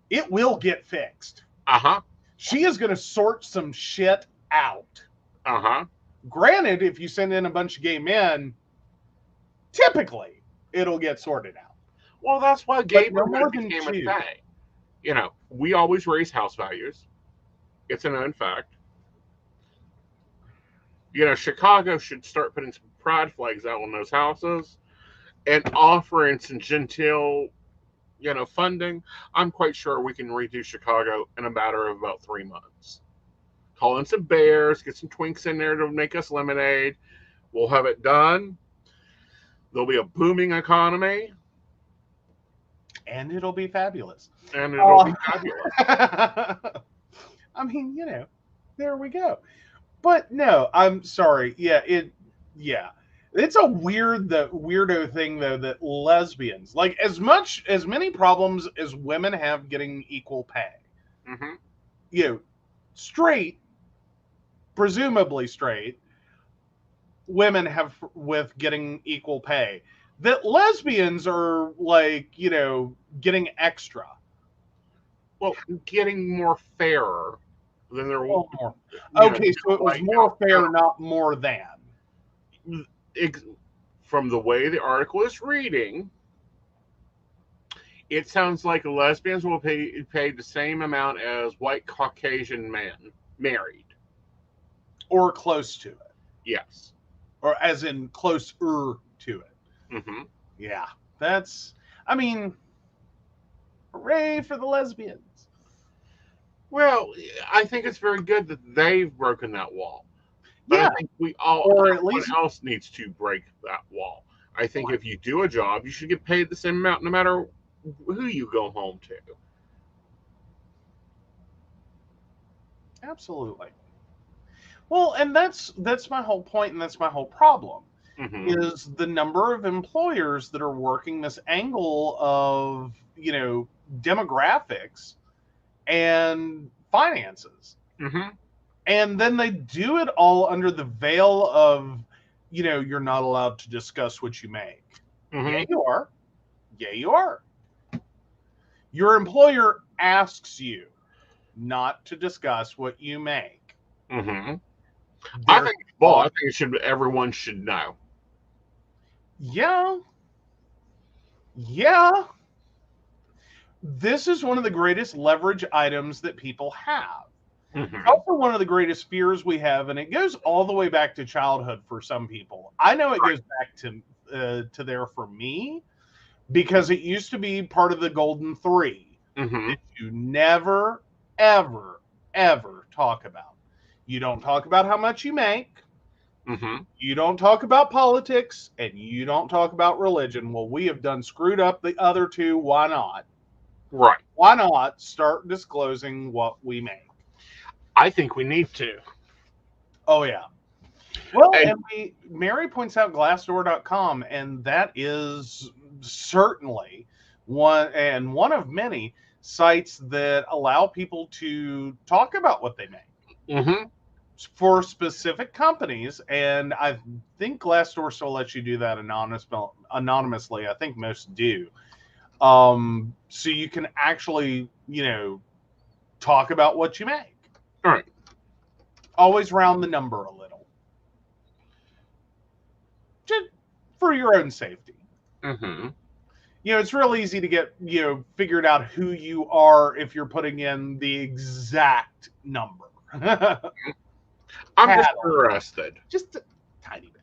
it will get fixed. Uh-huh. She is going to sort some shit out. Uh-huh. Granted, if you send in a bunch of gay men, typically it'll get sorted out. Well, that's why gay no more than became a two. thing. You know, we always raise house values. It's a known fact. You know, Chicago should start putting some pride flags out on those houses and offering some genteel, funding. I'm quite sure we can redo Chicago in a matter of about 3 months. Call in some bears, get some twinks in there to make us lemonade. We'll have it done. There'll be a booming economy. And it'll be fabulous. And it'll be fabulous. I mean, there we go. But no, I'm sorry. Yeah. It's a weirdo thing though that lesbians, like, as many problems as women have getting equal pay. Mm-hmm. Straight, presumably straight, women have with getting equal pay. That lesbians are like, getting extra. Well, getting more fairer than they're more. Okay, so it was more fair, not more than. From the way the article is reading, it sounds like lesbians will pay paid the same amount as white Caucasian men married. Or close to it. Yes. Or as in closer to it. Mm-hmm. Yeah. Hooray for the lesbians. Well, I think it's very good that they've broken that wall. But yeah. I think everyone else needs to break that wall. I think if you do a job, you should get paid the same amount no matter who you go home to. Absolutely. Well, and that's my whole point, and that's my whole problem. Mm-hmm. Is the number of employers that are working this angle of, demographics and finances. Mm-hmm. And then they do it all under the veil of, you're not allowed to discuss what you make. Mm-hmm. Yeah, you are. Yeah, you are. Your employer asks you not to discuss what you make. Mm-hmm. I think everyone should know. Yeah. Yeah. This is one of the greatest leverage items that people have. Mm-hmm. Also one of the greatest fears we have, and it goes all the way back to childhood for some people. I know it goes back to there for me, because it used to be part of the golden three that you never, ever, ever talk about. You don't talk about how much you make. You don't talk about politics, and you don't talk about religion. Well, we have done screwed up the other two. Why not? Right. Why not start disclosing what we make? I think we need to. Oh, yeah. Well, and Mary points out Glassdoor.com, and that is certainly one of many sites that allow people to talk about what they make for specific companies. And I think Glassdoor still lets you do that anonymously. I think most do. So you can actually, talk about what you make. All right. Always round the number a little. Just for your own safety. It's real easy to get, figured out who you are if you're putting in the exact number. I'm just interested. Just a tiny bit.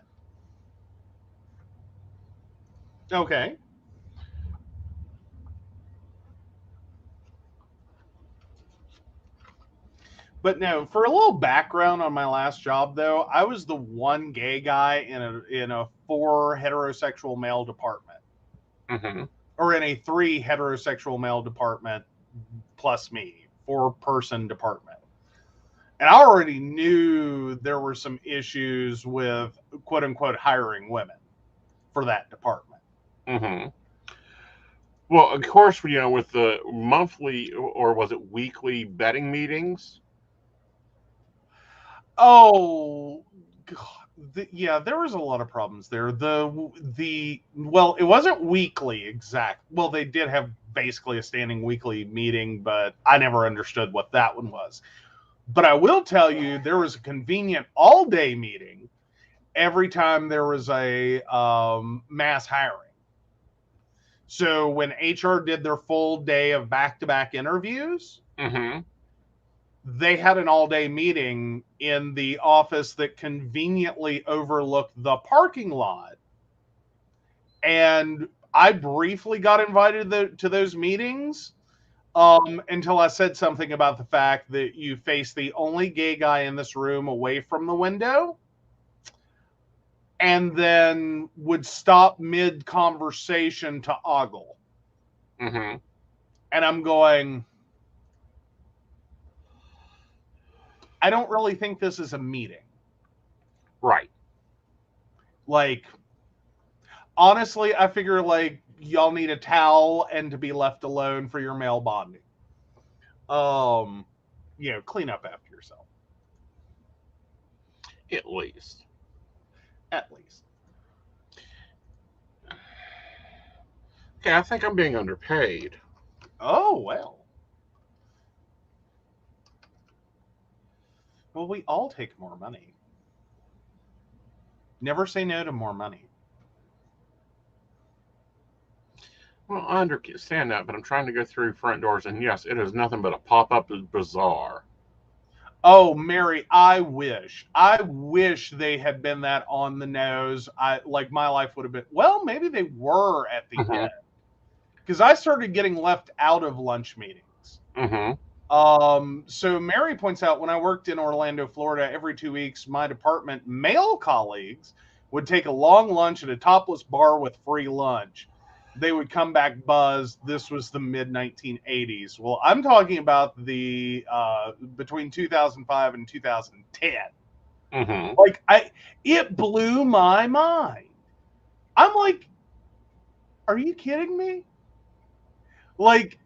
Okay. But no, for a little background on my last job, though, I was the one gay guy in a 4 heterosexual male department, or in a 3 heterosexual male department plus me, 4-person department. And I already knew there were some issues with "quote unquote" hiring women for that department. Well, of course, with the monthly or was it weekly betting meetings? Oh, God. Yeah, there was a lot of problems there. Well, it wasn't weekly exact. Well, they did have basically a standing weekly meeting, but I never understood what that one was. But I will tell you, there was a convenient all-day meeting every time there was a mass hiring. So when HR did their full day of back-to-back interviews, Mm-hmm. they had an all-day meeting in the office that conveniently overlooked the parking lot. And I briefly got invited to those meetings until I said something about the fact that you face the only gay guy in this room away from the window, and then would stop mid-conversation to ogle. Mm-hmm. And I'm going, I don't really think this is a meeting. Right. Like, honestly, I figure like y'all need a towel and to be left alone for your male bonding. Clean up after yourself. At least. At least. Okay, I think I'm being underpaid. Oh, well. Well, we all take more money. Never say no to more money. Well, I understand that, but I'm trying to go through front doors, and yes, it is nothing but a pop-up bazaar. Oh, Mary, I wish they had been that on the nose. My life would have been, well, maybe they were at the Mm-hmm. end. Because I started getting left out of lunch meetings. Mm-hmm. So Mary points out when I worked in Orlando, Florida, every 2 weeks, my department male colleagues would take a long lunch at a topless bar with free lunch. They would come back buzzed. This was the mid 1980s. Well, I'm talking about the between 2005 and 2010. Mm-hmm. Like it blew my mind. I'm like, are you kidding me? Like,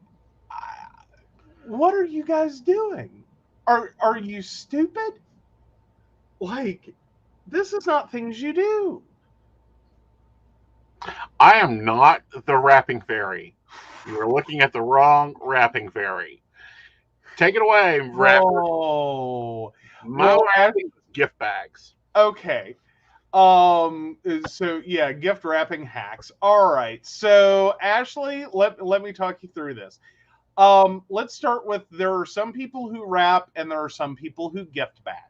what are you guys doing? Are you stupid? Like, this is not things you do. I am not the rapping fairy. You are looking at the wrong rapping fairy. Take it away, rapper. Oh, My well, rapping is gift bags. okay. So yeah, gift wrapping hacks. All right. So Ashley, let me talk you through this. Let's start with there are some people who wrap and there are some people who gift back.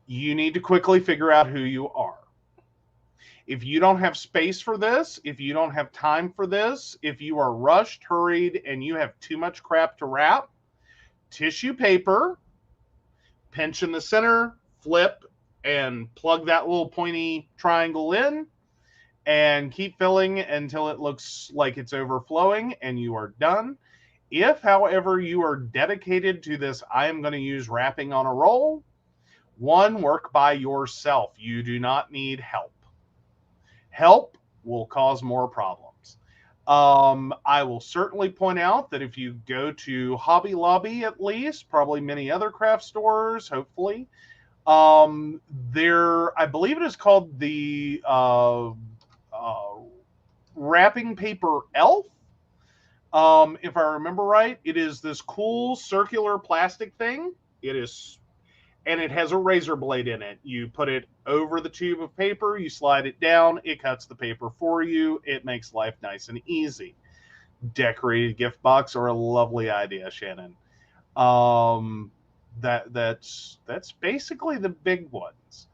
You need to quickly figure out who you are. If you don't have space for this, if you don't have time for this, if you are rushed, hurried, and you have too much crap to wrap, tissue paper, pinch in the center, flip, and plug that little pointy triangle in, and keep filling until it looks like it's overflowing and you are done. If, however, you are dedicated to this, I am going to use wrapping on a roll, one, work by yourself. You do not need help. Help will cause more problems. I will certainly point out that if you go to Hobby Lobby, at least, probably many other craft stores, hopefully, I believe it is called the wrapping paper elf. If I remember right, it is this cool circular plastic thing. And it has a razor blade in it. You put it over the tube of paper, you slide it down, it cuts the paper for you. It makes life nice and easy. Decorated gift box are a lovely idea, Shannon. That's basically the big ones.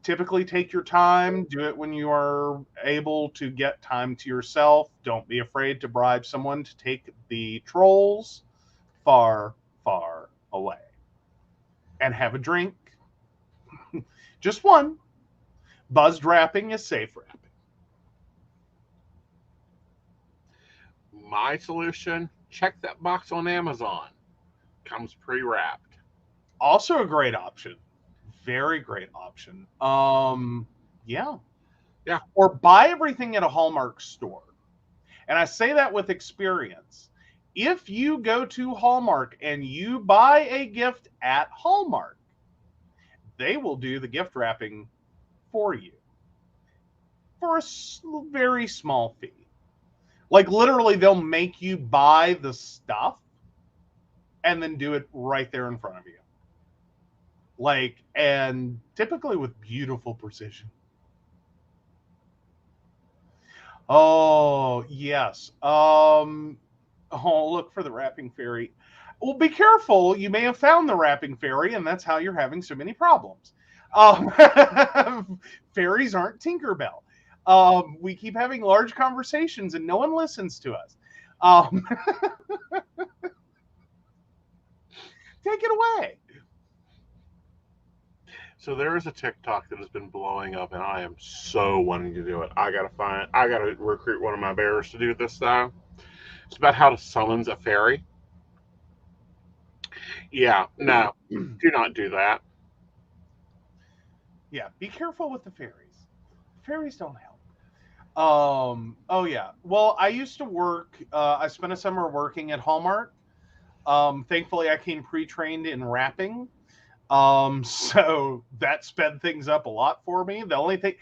Typically take your time, do it when you are able to get time to yourself. Don't be afraid to bribe someone to take the trolls far, far away. And have a drink. Just one. Buzzed wrapping is safe wrapping. My solution, check that box on Amazon. Comes pre-wrapped. Also a great option. Very great option. Yeah. Yeah. Or buy everything at a Hallmark store. And I say that with experience. If you go to Hallmark and you buy a gift at Hallmark, they will do the gift wrapping for you for a very small fee. Like literally, they'll make you buy the stuff and then do it right there in front of you. Like, and typically with beautiful precision. Oh, yes. Oh, look for the wrapping fairy. Well, be careful. You may have found the wrapping fairy, and that's how you're having so many problems. Fairies aren't Tinkerbell. We keep having large conversations, and no one listens to us. Take it away. So there is a TikTok that has been blowing up, and I am so wanting to do it. I gotta recruit one of my bears to do this though. It's about how to summons a fairy. Yeah, no, do not do that. Yeah, be careful with the fairies. Fairies don't help. Oh yeah. Well, I used to work. I spent a summer working at Hallmark. Thankfully, I came pre-trained in wrapping. So that sped things up a lot for me. The only thing,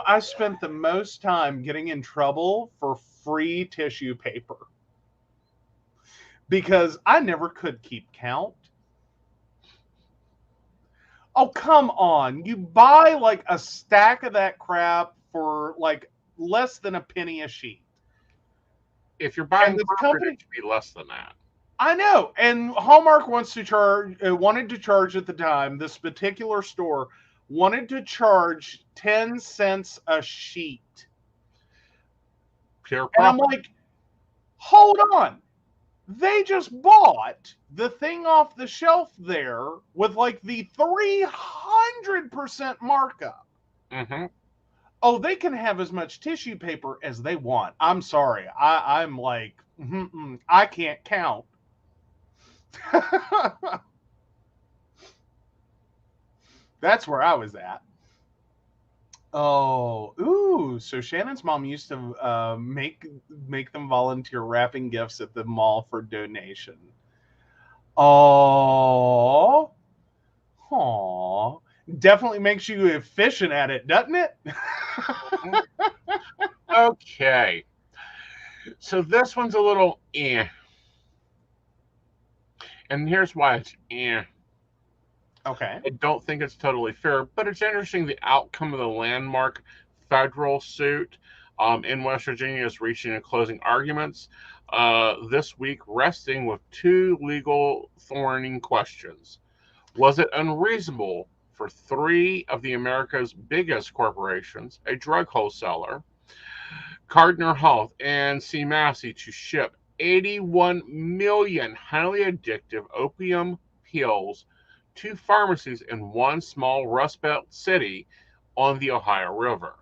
I spent the most time getting in trouble for free tissue paper because I never could keep count. Oh, come on. You buy like a stack of that crap for like less than a penny a sheet. If you're buying this company, it should be less than that. I know. And Hallmark wanted to charge at the time, this particular store wanted to charge 10 cents a sheet. Pure and I'm like, hold on. They just bought the thing off the shelf there with like the 300% markup. Mm-hmm. Oh, they can have as much tissue paper as they want. I'm sorry. I'm like, I can't count. That's where I was at. Oh, ooh! So Shannon's mom used to make them volunteer wrapping gifts at the mall for donation. Oh, definitely makes you efficient at it, doesn't it? Okay, so this one's a little and here's why it's Okay. I don't think it's totally fair, but it's interesting. The outcome of the landmark federal suit in West Virginia is reaching a closing arguments this week, resting with two legal thorny questions. Was it unreasonable for three of the America's biggest corporations, a drug wholesaler, Cardinal Health, and C. Massey, to ship 81 million highly addictive opium pills to pharmacies in one small Rust Belt city on the Ohio River?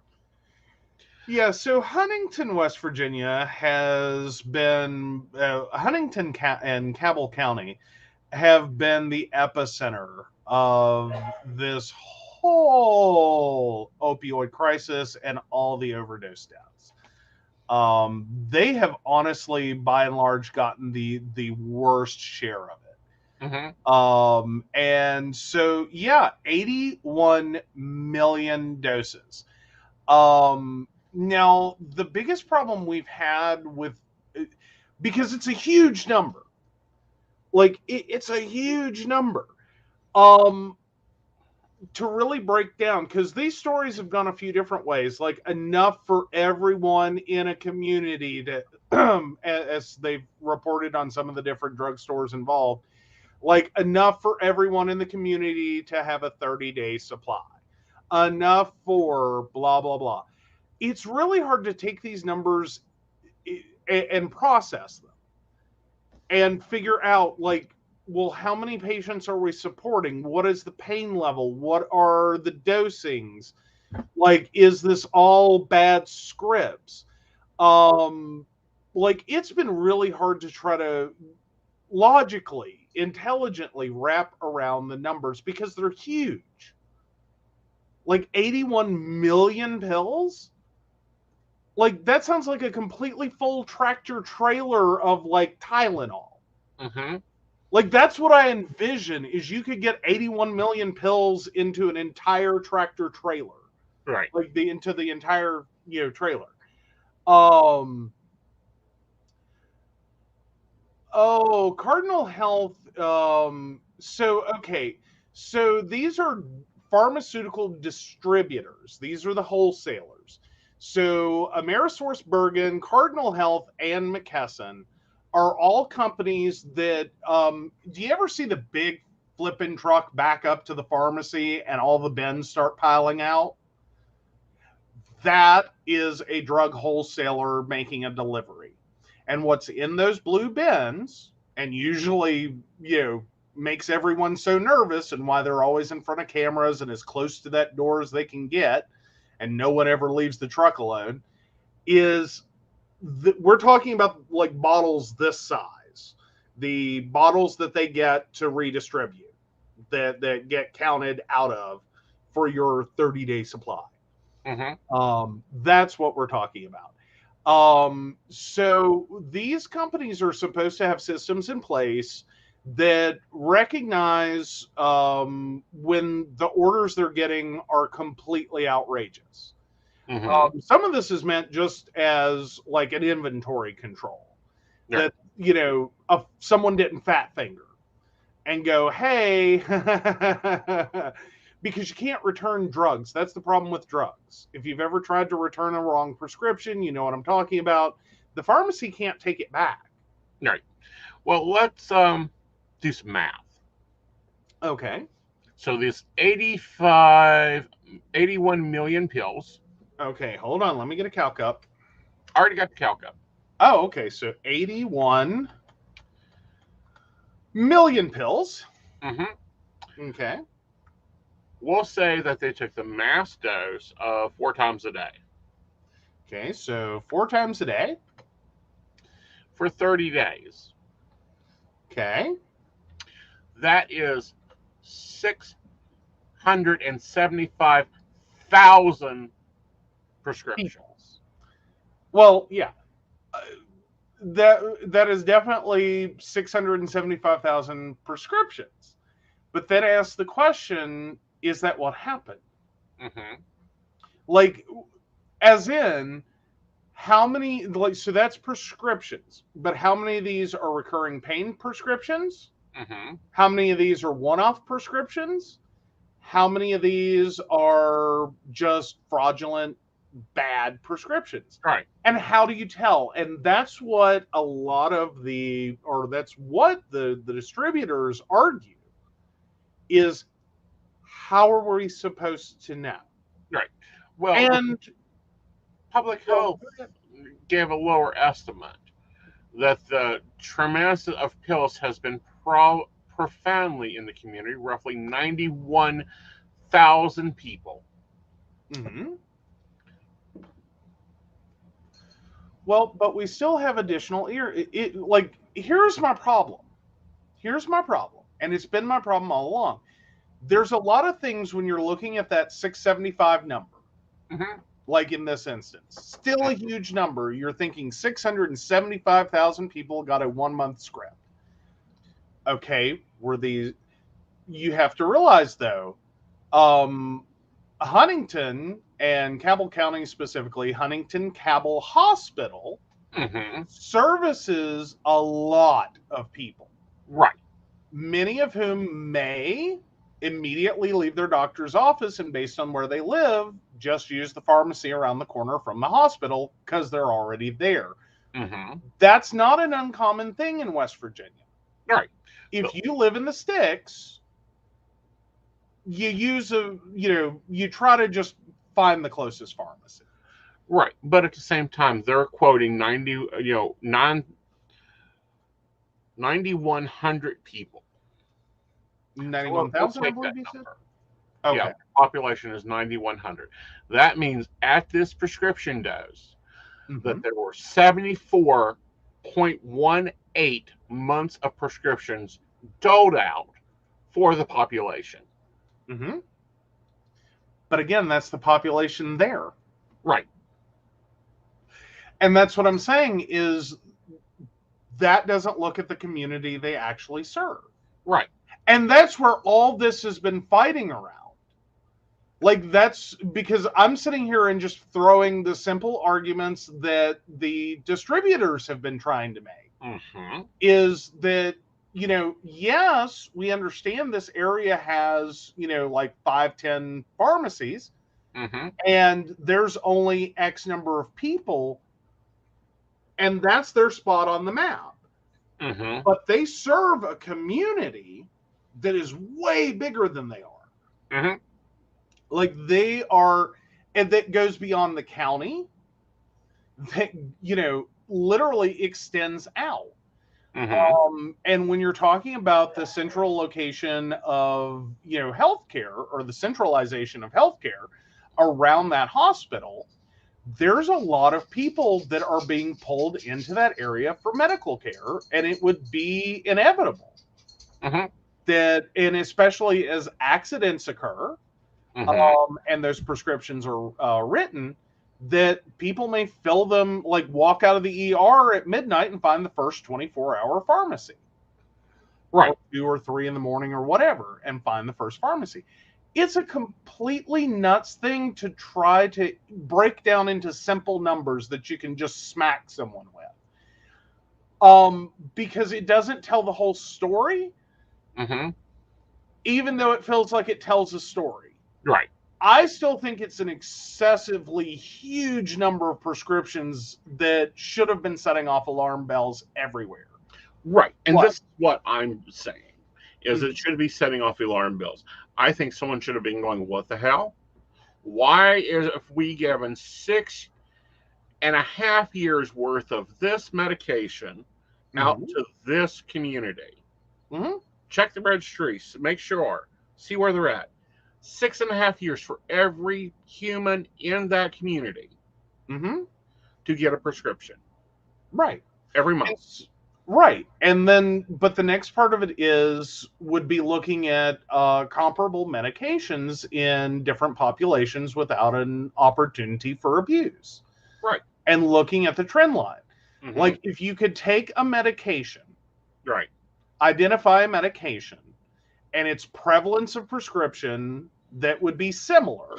Yeah, so Huntington, West Virginia has been, Huntington and Cabell County have been the epicenter of this whole opioid crisis and all the overdose deaths. They have honestly, by and large, gotten the worst share of it. Mm-hmm. And so, yeah, 81 million doses. Now, the biggest problem we've had with, because it's a huge number, like it's a huge number, to really break down, because these stories have gone a few different ways, like enough for everyone in a community to, as they've reported on some of the different drugstores involved, like enough for everyone in the community to have a 30-day supply, enough for blah, blah, blah. It's really hard to take these numbers and process them and figure out, like, well, how many patients are we supporting? What is the pain level? What are the dosings? Like, is this all bad scripts? Like, it's been really hard to try to logically, intelligently wrap around the numbers because they're huge. Like 81 million pills? Like, that sounds like a completely full tractor trailer of, like, Tylenol. Mm-hmm. Like, that's what I envision, is you could get 81 million pills into an entire tractor trailer. Right. Like, into the entire, trailer. Oh, Cardinal Health. Okay. So these are pharmaceutical distributors. These are the wholesalers. So AmerisourceBergen, Cardinal Health, and McKesson are all companies that. Do you ever see the big flipping truck back up to the pharmacy and all the bins start piling out? That is a drug wholesaler making a delivery. And what's in those blue bins, and usually, makes everyone so nervous, and why they're always in front of cameras and as close to that door as they can get, and no one ever leaves the truck alone, is we're talking about like bottles this size. The bottles that they get to redistribute, that get counted out of for your 30-day supply. Mm-hmm. That's what we're talking about. So these companies are supposed to have systems in place that recognize when the orders they're getting are completely outrageous. Mm-hmm. Some of this is meant just as like an inventory control. Right. That, someone didn't fat finger and go, hey, because you can't return drugs. That's the problem with drugs. If you've ever tried to return a wrong prescription, you know what I'm talking about. The pharmacy can't take it back. Right. Well, let's do some math. Okay. So this 81 million pills. Okay, hold on. Let me get a calc up. I already got the calc up. Oh, okay. So 81 million pills. Mm-hmm. Okay. We'll say that they took the mass dose of 4 times a day. Okay, so 4 times a day. For 30 days. Okay. That is 675,000 prescriptions. Well, yeah. That is definitely 675,000 prescriptions. But then ask the question, is that what happened? Mm-hmm. Like, as in, how many, like, so that's prescriptions, but how many of these are recurring pain prescriptions? Mm-hmm. How many of these are one-off prescriptions? How many of these are just fraudulent, bad prescriptions? Right. And how do you tell? And that's what a lot of that's what the distributors argue, is how are we supposed to know? Right. Well, And public health gave a lower estimate that the tremendous of pills has been profoundly in the community, roughly 91,000 people. Mm-hmm. Well, but we still have additional here's my problem. And it's been my problem all along. There's a lot of things when you're looking at that 675 number, Mm-hmm. like in this instance, still a huge number. You're thinking 675,000 people got a 1-month script. Okay, you have to realize though, Huntington and Cabell County, specifically Huntington Cabell Hospital, Mm-hmm. services a lot of people. Right. Many of whom may immediately leave their doctor's office and, based on where they live, just use the pharmacy around the corner from the hospital because they're already there. Mm-hmm. That's not an uncommon thing in West Virginia. Right. If you live in the sticks, you try to just find the closest pharmacy. Right. But at the same time, they're quoting 9,100 people. 91,000, I believe you said? Okay. Yeah, population is 9,100. That means at this prescription dose, that there were 74.18 months of prescriptions doled out for the population. Mm-hmm. But again, that's the population there. Right. And that's what I'm saying is that doesn't look at the community they actually serve. Right. And that's where all this has been fighting around. Like, that's because I'm sitting here and just throwing the simple arguments that the distributors have been trying to make. Mm-hmm. Is that, yes, we understand this area has, like 5-10 pharmacies, Mm-hmm. and there's only X number of people, and that's their spot on the map. Mm-hmm. But they serve a community that is way bigger than they are. Mm-hmm. Like, they are, and that goes beyond the county, that, literally extends out. Mm-hmm. And when you're talking about the central location of, healthcare, or the centralization of healthcare around that hospital, there's a lot of people that are being pulled into that area for medical care, and it would be inevitable Mm-hmm. that, and especially as accidents occur, Mm-hmm. and those prescriptions are written, that people may fill them, like walk out of the ER at midnight and find the first 24-hour pharmacy. Right. Or 2 or 3 in the morning or whatever, and find the first pharmacy. It's a completely nuts thing to try to break down into simple numbers that you can just smack someone with. Because it doesn't tell the whole story, Mm-hmm. even though it feels like it tells a story. Right. I still think it's an excessively huge number of prescriptions that should have been setting off alarm bells everywhere. Right. And What? this is what I'm saying, is it should be setting off alarm bells. I think someone should have been going, what the hell? Why is, if we given 6.5 years worth of this medication out to this community? Mm-hmm. Check the registries, make sure, see where they're at. 6.5 years for every human in that community Mm-hmm. to get a prescription Right. every month. Right. And then, but the next part of it would be looking at comparable medications in different populations without an opportunity for abuse. Right. And looking at the trend line. Mhm. Like, if you could take a medication, Right. identify a medication, and its prevalence of prescription that would be similar,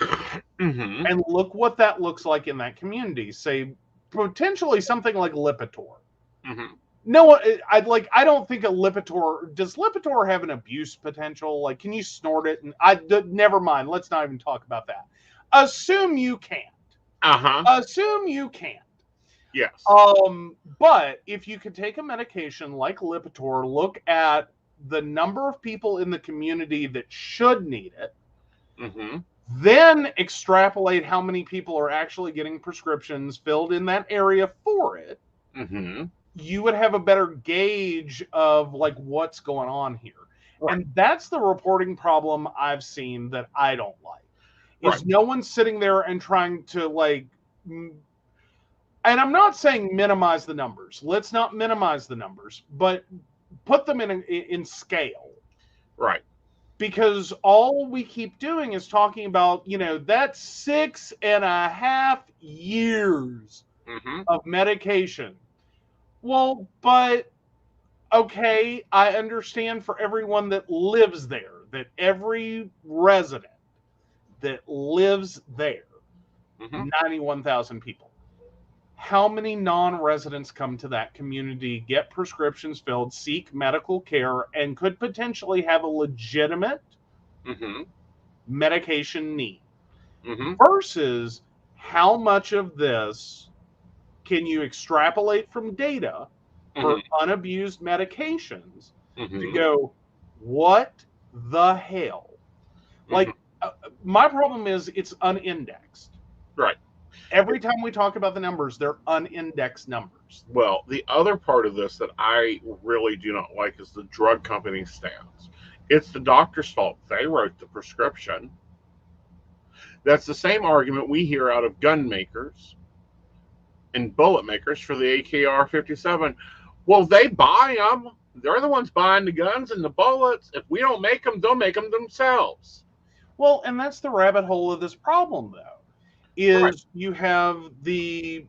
Mm-hmm. and look what that looks like in that community. Say, potentially something like Lipitor. Mm-hmm. No, I don't think does Lipitor have an abuse potential? Like, can you snort it? And never mind. Let's not even talk about that. Assume you can't. Uh-huh. Assume you can't. Yes. But if you could take a medication like Lipitor, look at the number of people in the community that should need it, Mm-hmm. then extrapolate how many people are actually getting prescriptions filled in that area for it, Mm-hmm. you would have a better gauge of like what's going on here. Right. And that's the reporting problem I've seen that I don't like. Is Right. no one's sitting there and trying to like, and I'm not saying minimize the numbers. Let's not minimize the numbers, but put them in scale. Right. Because all we keep doing is talking about, that's 6.5 years Mm-hmm. of medication. Well, but okay, I understand for everyone that lives there, that every resident that lives there, Mm-hmm. 91,000 people. How many non-residents come to that community, get prescriptions filled, seek medical care, and could potentially have a legitimate Mm-hmm. medication need? Mm-hmm. Versus how much of this can you extrapolate from data for unabused medications Mm-hmm. to go, what the hell? Like, my problem is it's unindexed. Right. Every time we talk about the numbers, they're unindexed numbers. Well, the other part of this that I really do not like is the drug company stance. It's the doctor's fault. They wrote the prescription. That's the same argument we hear out of gun makers and bullet makers for the AKR-57. Well, they buy them. They're the ones buying the guns and the bullets. If we don't make them, they'll make them themselves. Well, and that's the rabbit hole of this problem, though, is you have the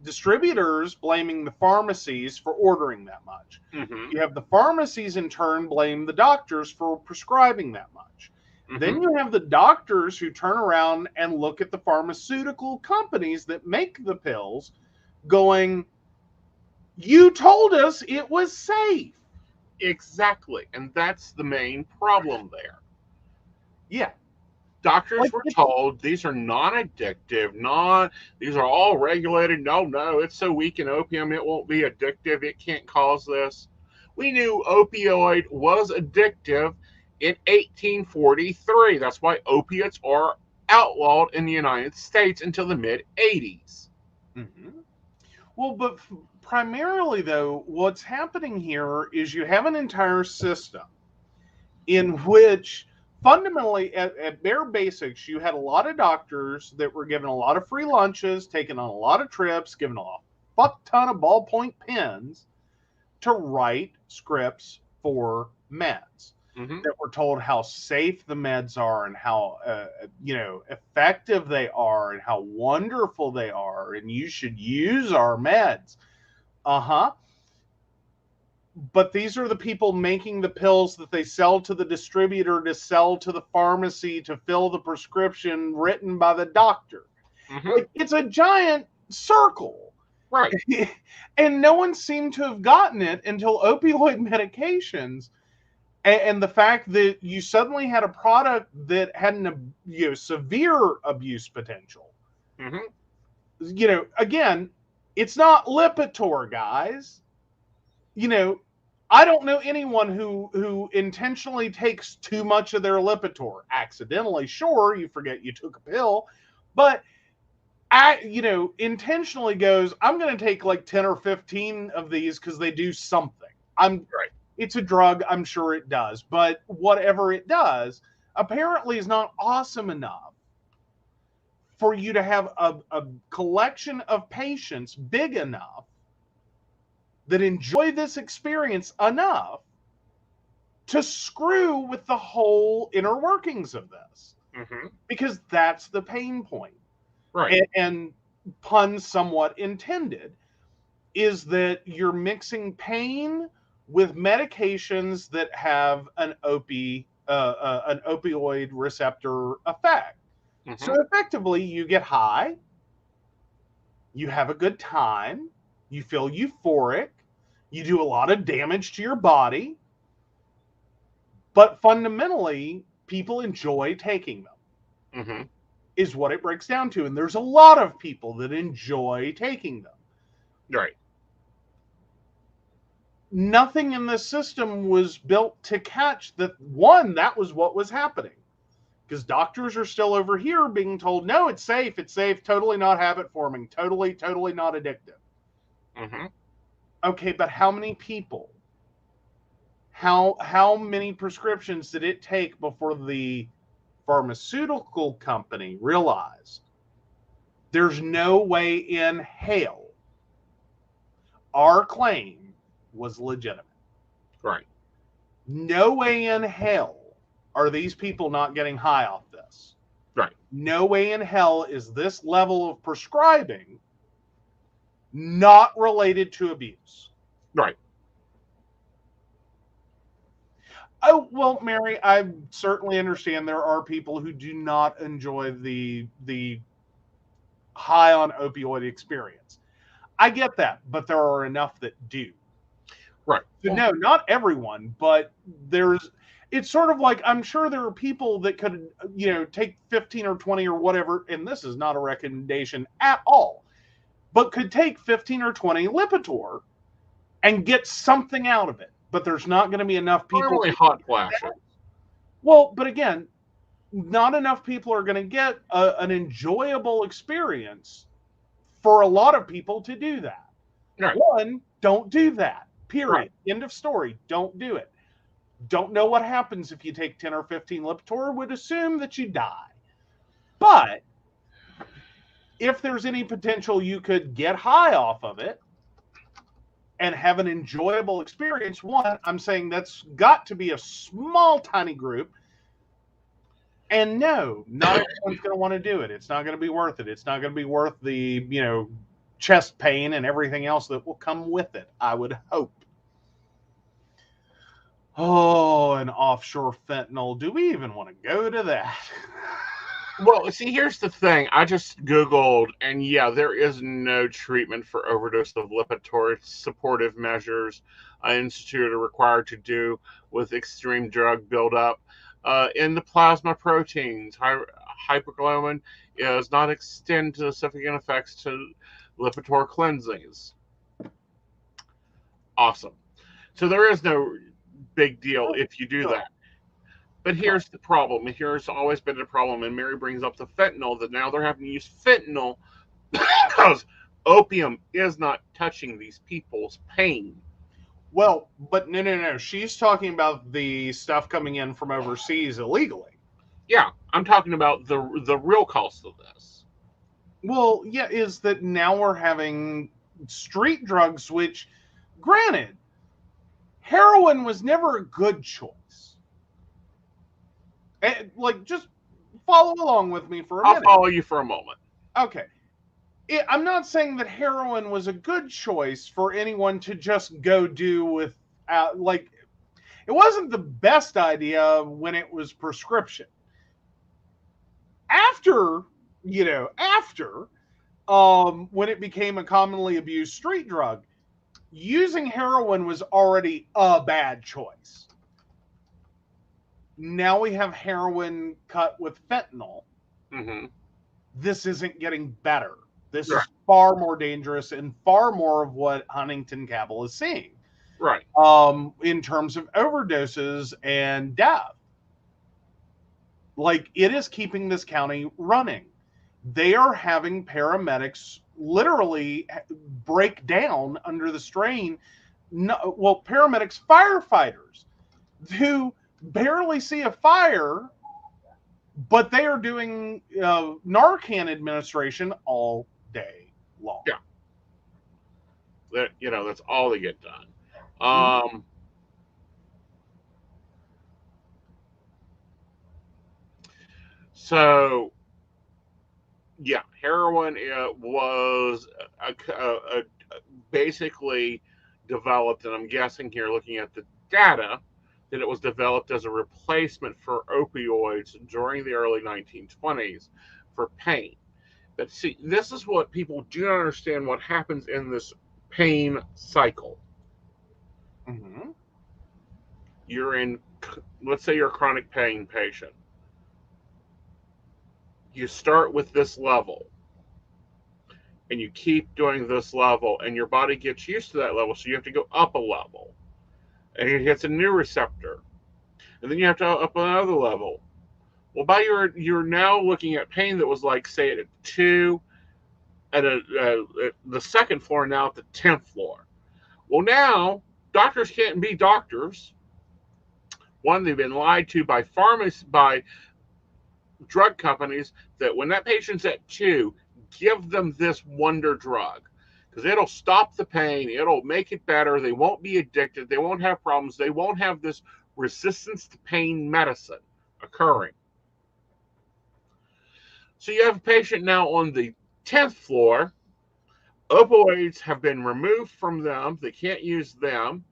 distributors blaming the pharmacies for ordering that much. Mm-hmm. You have the pharmacies in turn blame the doctors for prescribing that much. Mm-hmm. Then you have the doctors who turn around and look at the pharmaceutical companies that make the pills going, you told us it was safe. Exactly. And that's the main problem there. Yeah. Doctors were told these are non-addictive, these are all regulated. No, it's so weak in opium, it won't be addictive. It can't cause this. We knew opioid was addictive in 1843. That's why opiates are outlawed in the United States until the mid-80s. Mm-hmm. Well, but primarily, though, what's happening here is you have an entire system in which fundamentally, at bare basics, you had a lot of doctors that were given a lot of free lunches, taking on a lot of trips, given a fuck ton of ballpoint pens to write scripts for meds. Mm-hmm. That were told how safe the meds are and how effective they are and how wonderful they are, and you should use our meds. But these are the people making the pills that they sell to the distributor to sell to the pharmacy to fill the prescription written by the doctor. Mm-hmm. Like, it's a giant circle. Right. And no one seemed to have gotten it until opioid medications and the fact that you suddenly had a product that had severe abuse potential. Mm-hmm. Again, it's not Lipitor, guys. I don't know anyone who intentionally takes too much of their Lipitor. Accidentally, sure, you forget you took a pill, but intentionally goes, I'm going to take like 10 or 15 of these because they do something. Right. It's a drug, I'm sure it does, but whatever it does, apparently is not awesome enough for you to have a collection of patients big enough that enjoy this experience enough to screw with the whole inner workings of this. Mm-hmm. Because that's the pain point. Right. And pun somewhat intended, is that you're mixing pain with medications that have an opioid receptor effect. Mm-hmm. So effectively, you get high, you have a good time, you feel euphoric, you do a lot of damage to your body, but fundamentally, people enjoy taking them. Mm-hmm. Is what it breaks down to. And there's a lot of people that enjoy taking them. Right. Nothing in the system was built to catch that. One, that was what was happening. Because doctors are still over here being told, no, it's safe, totally not habit forming, totally not addictive. Mm-hmm. Okay, but how many people? How many prescriptions did it take before the pharmaceutical company realized there's no way in hell our claim was legitimate? Right. No way in hell are these people not getting high off this. Right. No way in hell is this level of prescribing not related to abuse. Right. Oh, well, Mary, I certainly understand there are people who do not enjoy the high on opioid experience. I get that, but there are enough that do. Right. So, no, not everyone, but it's sort of like, I'm sure there are people that could, take 15 or 20 or whatever, and this is not a recommendation at all, but could take 15 or 20 Lipitor and get something out of it. But there's not going to be enough people. Normally hot flashes. Well, but again, not enough people are going to get an enjoyable experience for a lot of people to do that. Right. One, don't do that. Period. Right. End of story. Don't do it. Don't know what happens if you take 10 or 15 Lipitor. Would assume that you die. But if there's any potential you could get high off of it and have an enjoyable experience, one, I'm saying that's got to be a small, tiny group. And no, not everyone's going to want to do it. It's not going to be worth it. It's not going to be worth the, chest pain and everything else that will come with it, I would hope. Oh, an offshore fentanyl. Do we even want to go to that? Well, see, here's the thing. I just Googled, and yeah, there is no treatment for overdose of Lipitor. Supportive measures instituted are required to do with extreme drug buildup. In the plasma proteins, hyperglobin does not extend to significant effects to Lipitor cleansings. Awesome. So there is no big deal if you do that. But here's the problem. Here's always been the problem. And Mary brings up the fentanyl, that now they're having to use fentanyl because opium is not touching these people's pain. Well, but no. She's talking about the stuff coming in from overseas illegally. Yeah, I'm talking about the real cost of this. Well, yeah, is that now we're having street drugs, which, granted, heroin was never a good choice. And, just follow along with me for a minute. I'll follow you for a moment. Okay. I'm not saying that heroin was a good choice for anyone to just go do with, it wasn't the best idea when it was prescription. After, when it became a commonly abused street drug, using heroin was already a bad choice. Now we have heroin cut with fentanyl. Mm-hmm. This isn't getting better. This is far more dangerous and far more of what Huntington Cabell is seeing. Right. In terms of overdoses and death. It is keeping this county running. They are having paramedics literally break down under the strain. Paramedics, firefighters who barely see a fire, but they are doing Narcan administration all day long. Yeah. That's all they get done. So, yeah, heroin was basically developed, and I'm guessing here, looking at the data, that it was developed as a replacement for opioids during the early 1920s for pain. But see, this is what people do not understand, what happens in this pain cycle. Mm-hmm. Let's say you're a chronic pain patient. You start with this level, and you keep doing this level, and your body gets used to that level, so you have to go up a level. And it hits a new receptor. And then you have to go up another level. Well, you're now looking at pain that was say at 2, at the second floor, now at the 10th floor. Well, now doctors can't be doctors. One, they've been lied to by drug companies that when that patient's at 2, give them this wonder drug because it'll stop the pain, it'll make it better. They won't be addicted, they won't have problems, they won't have this resistance to pain medicine occurring. So you have a patient now on the 10th floor. Opioids have been removed from them. They can't use them.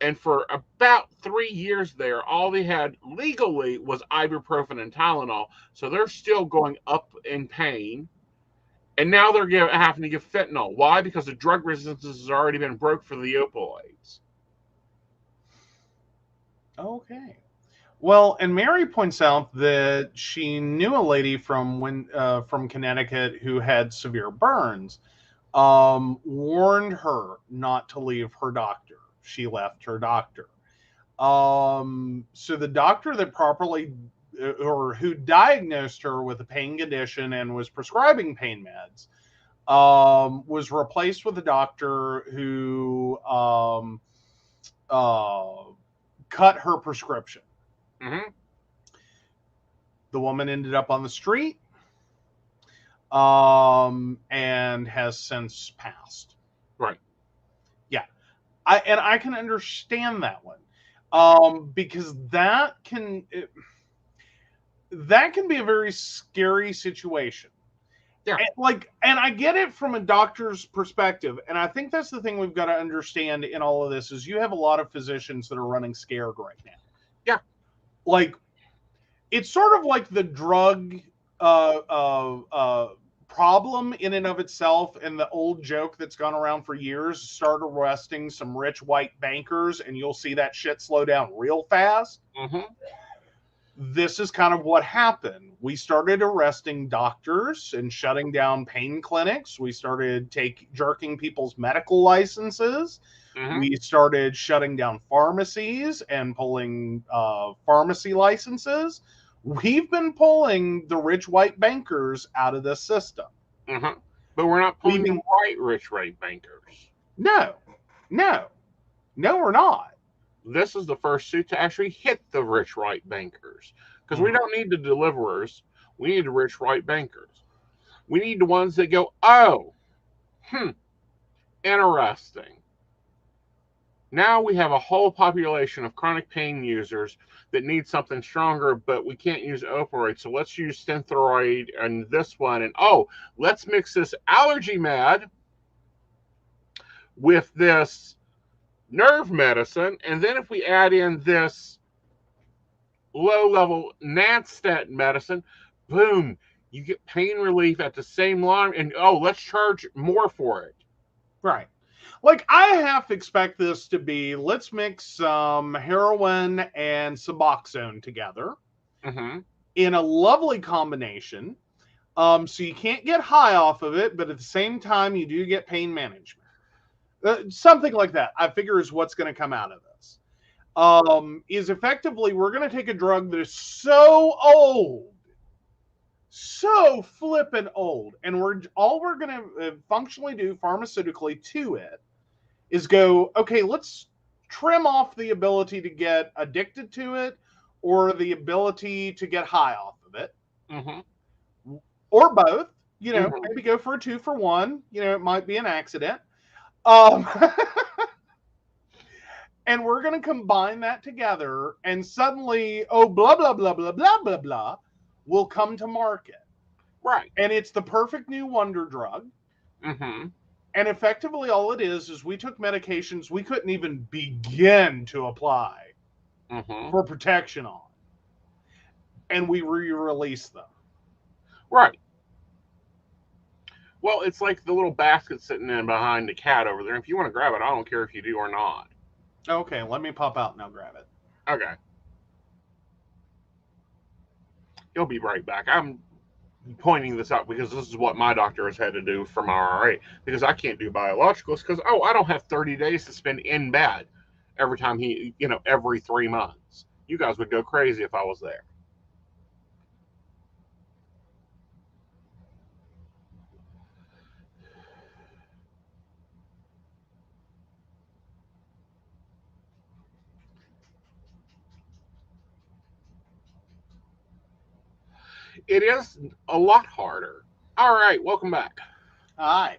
And for about 3 years there, all they had legally was ibuprofen and Tylenol. So they're still going up in pain. And now they're having to give fentanyl. Why? Because the drug resistance has already been broke for the opioids. Okay. Well, and Mary points out that she knew a lady from Connecticut who had severe burns. Warned her not to leave her doctor. She left her doctor. So the doctor that who diagnosed her with a pain condition and was prescribing pain meds, was replaced with a doctor who cut her prescription. Mm-hmm. The woman ended up on the street, and has since passed. Right. Yeah. I can understand that one. Because that can be a very scary situation. Yeah. And I get it from a doctor's perspective. And I think that's the thing we've got to understand in all of this is you have a lot of physicians that are running scared right now. Yeah. Like, it's sort of like the drug problem in and of itself, and the old joke that's gone around for years: start arresting some rich white bankers and you'll see that shit slow down real fast. Mm-hmm. This is kind of what happened. We started arresting doctors and shutting down pain clinics. We started jerking people's medical licenses. Mm-hmm. We started shutting down pharmacies and pulling pharmacy licenses. We've been pulling the rich white bankers out of this system. Mm-hmm. But we're not pulling the rich white bankers. No, we're not. This is the first suit to actually hit the rich white bankers. Because we don't need the deliverers. We need the rich white bankers. We need the ones that go, oh, interesting. Now we have a whole population of chronic pain users that need something stronger, but we can't use opioids. So let's use Synthroid and this one. And let's mix this allergy med with this nerve medicine. And then if we add in this low-level Nadstat medicine, boom, you get pain relief at the same line. And let's charge more for it. Right. Like, I half expect this to be, let's mix some heroin and Suboxone together in a lovely combination. So you can't get high off of it, but at the same time, you do get pain management. Something like that, I figure, is what's going to come out of this. Is effectively, we're going to take a drug that is so old, so flippin' old, and all we're going to functionally do pharmaceutically to it is go, okay, let's trim off the ability to get addicted to it or the ability to get high off of it. Or both, maybe go for a 2-for-1. It might be an accident. And we're going to combine that together, and suddenly, blah, blah, blah, blah, blah, blah, blah, will come to market. Right. And it's the perfect new wonder drug. And effectively all it is we took medications we couldn't even begin to apply for protection on. And we re-release them. Right. Well, it's like the little basket sitting in behind the cat over there. If you want to grab it, I don't care if you do or not. Okay, let me pop out and I'll grab it. Okay. You'll be right back. I'm pointing this out because this is what my doctor has had to do for my RA, because I can't do biologicals because I don't have 30 days to spend in bed every time every 3 months. You guys would go crazy if I was there. It is a lot harder. All right, welcome back. Hi.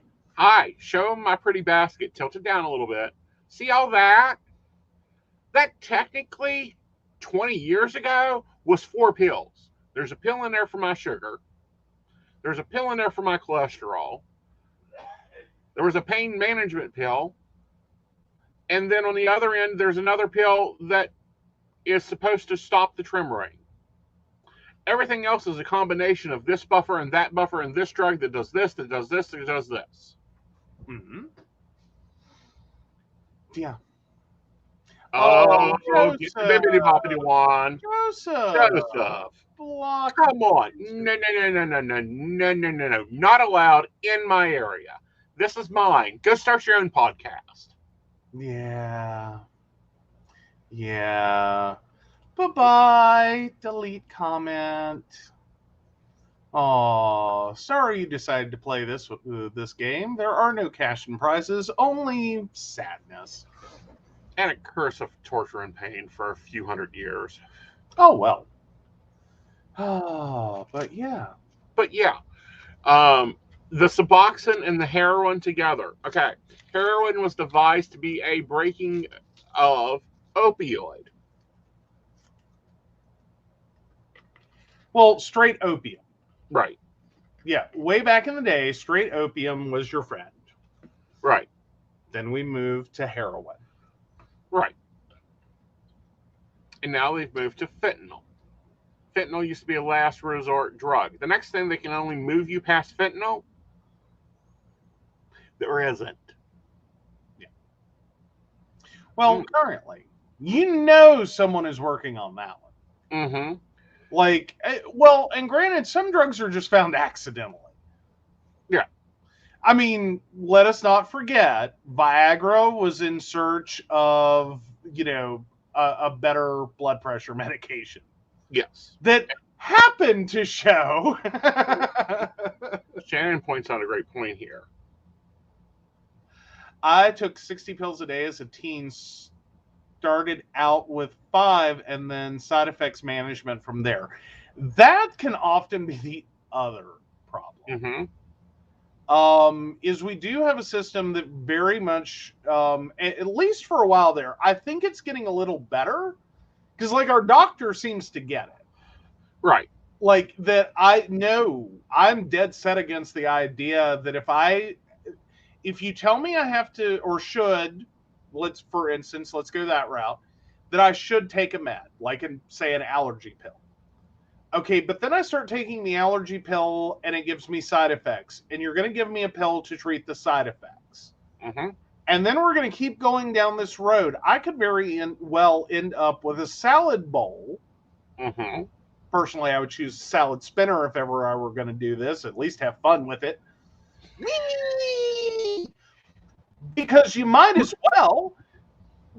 Show them my pretty basket. Tilt it down a little bit. See all that? That technically 20 years ago was 4 pills. There's a pill in there for my sugar. There's a pill in there for my cholesterol. There was a pain management pill. And then on the other end, there's another pill that is supposed to stop the tremor. Everything else is a combination of this buffer and this drug that does this, that does this, that does this. Yeah. Joseph. Bibbidi boppity one. Joseph. Come on. No. Not allowed in my area. This is mine. Go start your own podcast. Yeah. Bye-bye. Delete comment. Oh, sorry you decided to play this game. There are no cash and prizes, only sadness. And a curse of torture and pain for a few hundred years. Oh, well. Oh, but yeah. The Suboxone and the heroin together. Okay. Heroin was devised to be a breaking of opioid. Well, straight opium. Right. Yeah, way back in the day, straight opium was your friend. Right. Then we moved to heroin. Right. And now they've moved to fentanyl. Fentanyl used to be a last resort drug. The next thing they can only move you past fentanyl, there isn't. Yeah. Well, currently, you know someone is working on that one. Mm-hmm. Like, well, and granted, some drugs are just found accidentally. Yeah. I mean, let us not forget, Viagra was in search of, a better blood pressure medication. Yes. That happened to show. Shannon points out a great point here. I took 60 pills a day as a teen, started out with 5, and then side effects management from there. That can often be the other problem. Mm-hmm. Is we do have a system that very much, at least for a while there, I think it's getting a little better, because like our doctor seems to get it. Right. Like that, I know I'm dead set against the idea that if you tell me I have to or should, let's go that route, that I should take a med, like say an allergy pill. Okay, but then I start taking the allergy pill and it gives me side effects, and you're going to give me a pill to treat the side effects. Mm-hmm. And then we're going to keep going down this road. I could very well end up with a salad bowl. Mm-hmm. Personally, I would choose salad spinner if ever I were going to do this, at least have fun with it. Because you might as well,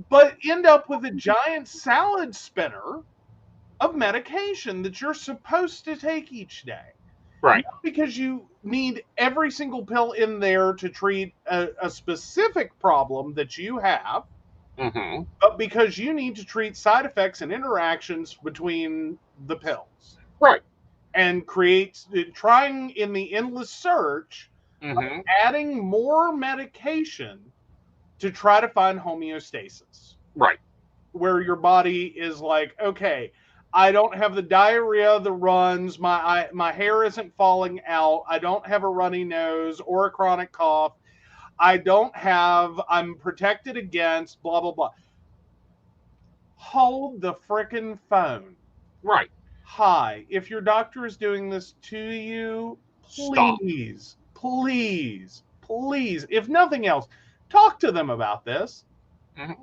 but end up with a giant salad spinner of medication that you're supposed to take each day. Right. Not because you need every single pill in there to treat a specific problem that you have, Mm-hmm. but because you need to treat side effects and interactions between the pills. Right. And trying in the endless search of adding more medication to try to find homeostasis. Right. Where your body is like, okay, I don't have the diarrhea that runs, my hair isn't falling out, I don't have a runny nose or a chronic cough, I'm protected against blah, blah, blah. Hold the frickin' phone. Right. Hi, if your doctor is doing this to you, please, please, please, if nothing else, talk to them about this. Mm-hmm.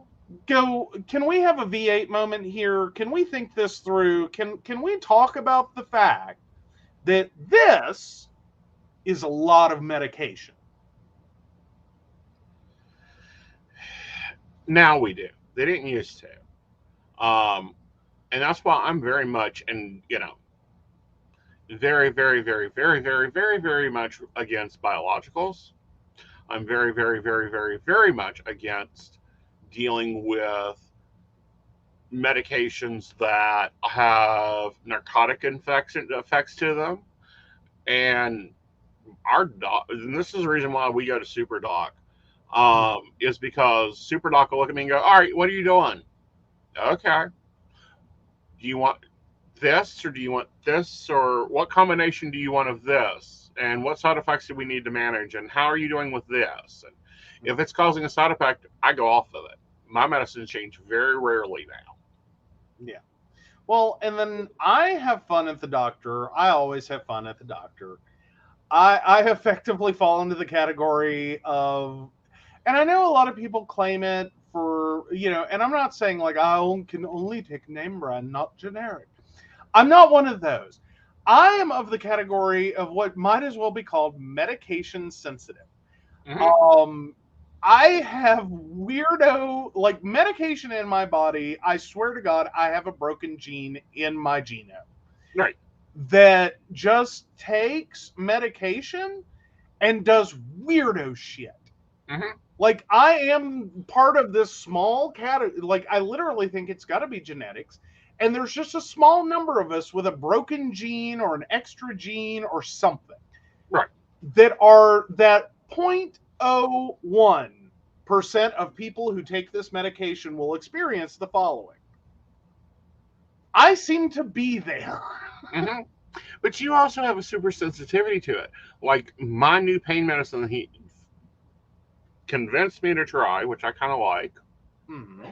Can we have a V8 moment here? Can we think this through? Can we talk about the fact that this is a lot of medication? Now we do. They didn't used to. And that's why I'm very much, very, very, very, very, very, very, very much against biologicals. I'm very, very, very, very, very much against dealing with medications that have narcotic effects to them. And our doc, and this is the reason why we go to SuperDoc, is because SuperDoc will look at me and go, all right, what are you doing? Okay. Do you want this, or do you want this, or what combination do you want of this? And what side effects do we need to manage? And how are you doing with this? And if it's causing a side effect, I go off of it. My medicines change very rarely now. Yeah. Well, and then I have fun at the doctor. I always have fun at the doctor. I effectively fall into the category of, and I know a lot of people claim it for, and I'm not saying like I can only take name brand, not generic. I'm not one of those. I am of the category of what might as well be called medication sensitive. Mm-hmm. I have like medication in my body. I swear to God, I have a broken gene in my genome. Right. That just takes medication and does weirdo shit. Mm-hmm. Like I am part of this small category. Like I literally think it's got to be genetics. And there's just a small number of us with a broken gene or an extra gene or something. Right. That are that 0.01% of people who take this medication will experience the following. I seem to be there. Mm-hmm. But you also have a super sensitivity to it. Like my new pain medicine, he convinced me to try, which I kind of like. Hmm.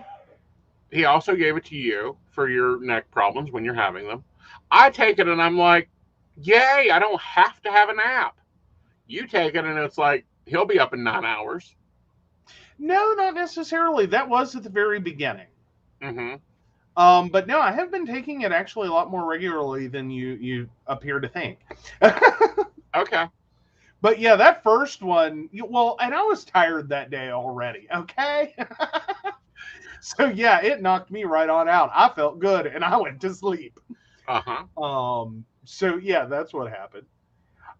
He also gave it to you for your neck problems when you're having them. I take it and I'm like, yay, I don't have to have a nap. You take it and it's like, he'll be up in 9 hours. No, not necessarily. That was at the very beginning. Mm-hmm. But no, I have been taking it actually a lot more regularly than you appear to think. Okay. But yeah, that first one, well, and I was tired that day already. Okay. So yeah, it knocked me right on out. I felt good and I went to sleep. Uh-huh. So yeah, that's what happened.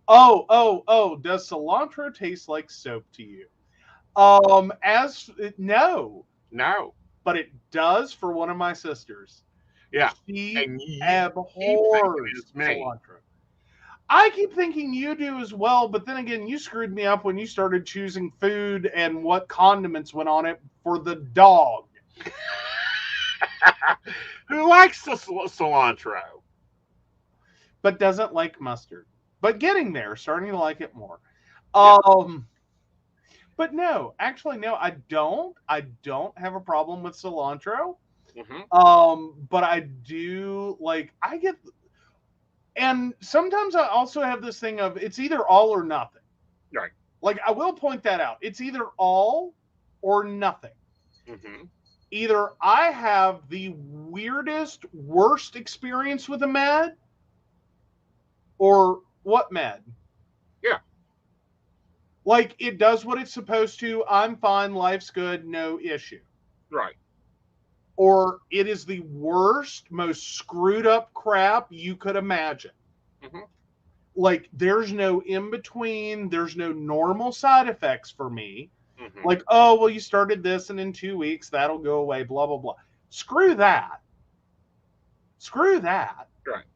Oh, does cilantro taste like soap to you? As no, No. but it does for one of my sisters. Yeah. She And you keep thinking abhors it's me. cilantro. I keep thinking you do as well, but then again, you screwed me up when you started choosing food and what condiments went on it for the dog. Who likes the cilantro? But doesn't like mustard. But getting there, starting to like it more. Yeah. But no, actually, no, I don't. I don't have a problem with cilantro. Mm-hmm. But I do like I get, and sometimes I also have this thing of it's either all or nothing. Right. Like I will point that out. It's either all or nothing. Mm-hmm. Either I have the weirdest, worst experience with a med, or what med? Yeah. Like it does what it's supposed to. I'm fine. Life's good. No issue. Right. Or it is the worst, most screwed up crap you could imagine. Mm-hmm. Like there's no in between. There's no normal side effects for me. Mm-hmm. Like, oh, well, you started this and in 2 weeks that'll go away, blah, blah, blah. Screw that. Screw that. Right.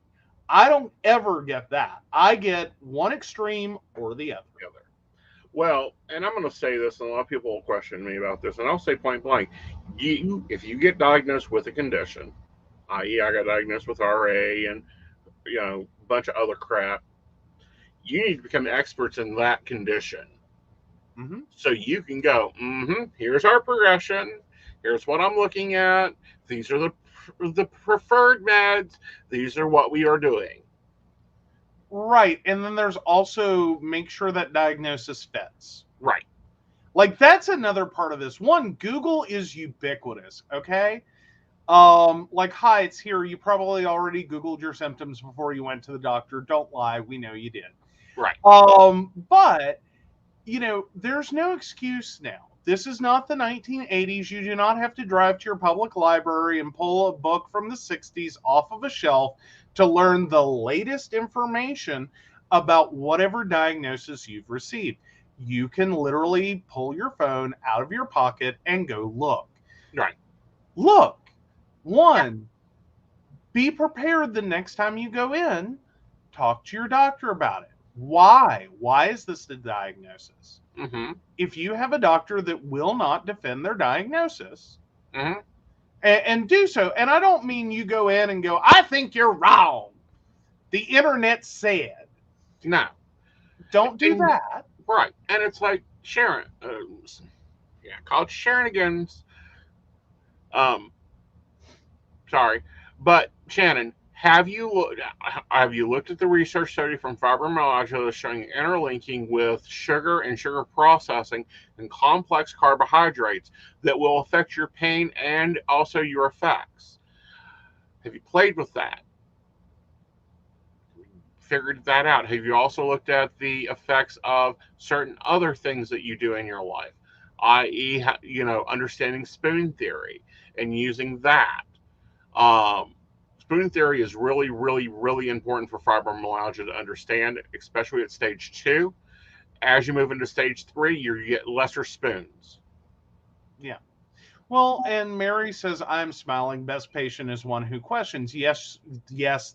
I don't ever get that. I get one extreme or the other. Well, and I'm going to say this, and a lot of people will question me about this, and I'll say point blank: if you get diagnosed with a condition, i.e., I got diagnosed with RA and a bunch of other crap, you need to become experts in that condition, Mm-hmm. so you can go, here's our progression, here's what I'm looking at, these are the preferred meds, these are what we are doing. Right. And then there's also make sure that diagnosis fits. Right. Like that's another part of this. One, Google is ubiquitous, okay? Like, hi, it's here. You probably already Googled your symptoms before you went to the doctor. Don't lie. We know you did. Right. But, there's no excuse now. This is not the 1980s. You do not have to drive to your public library and pull a book from the 60s off of a shelf to learn the latest information about whatever diagnosis you've received. You can literally pull your phone out of your pocket and go look. Right. Look. One, be prepared the next time you go in. Talk to your doctor about it. Why? Why is this the diagnosis? Mm-hmm. If you have a doctor that will not defend their diagnosis, Mm-hmm. and do so, and I don't mean you go in and go, I think you're wrong. The internet said. No. Don't do that. Right. And it's like Sharon. Called Sharonigans. Sorry. But Shannon, have you looked at the research study from fibromyalgia that's showing interlinking with sugar and sugar processing and complex carbohydrates that will affect your pain and also your effects? Have you played with that? Figured that out? Have you also looked at the effects of certain other things that you do in your life, i.e., understanding spoon theory and using that? Spoon theory is really, really, really important for fibromyalgia to understand, especially at stage 2. As you move into stage 3, you get lesser spoons. Yeah. Well, and Mary says, I'm smiling. Best patient is one who questions. Yes,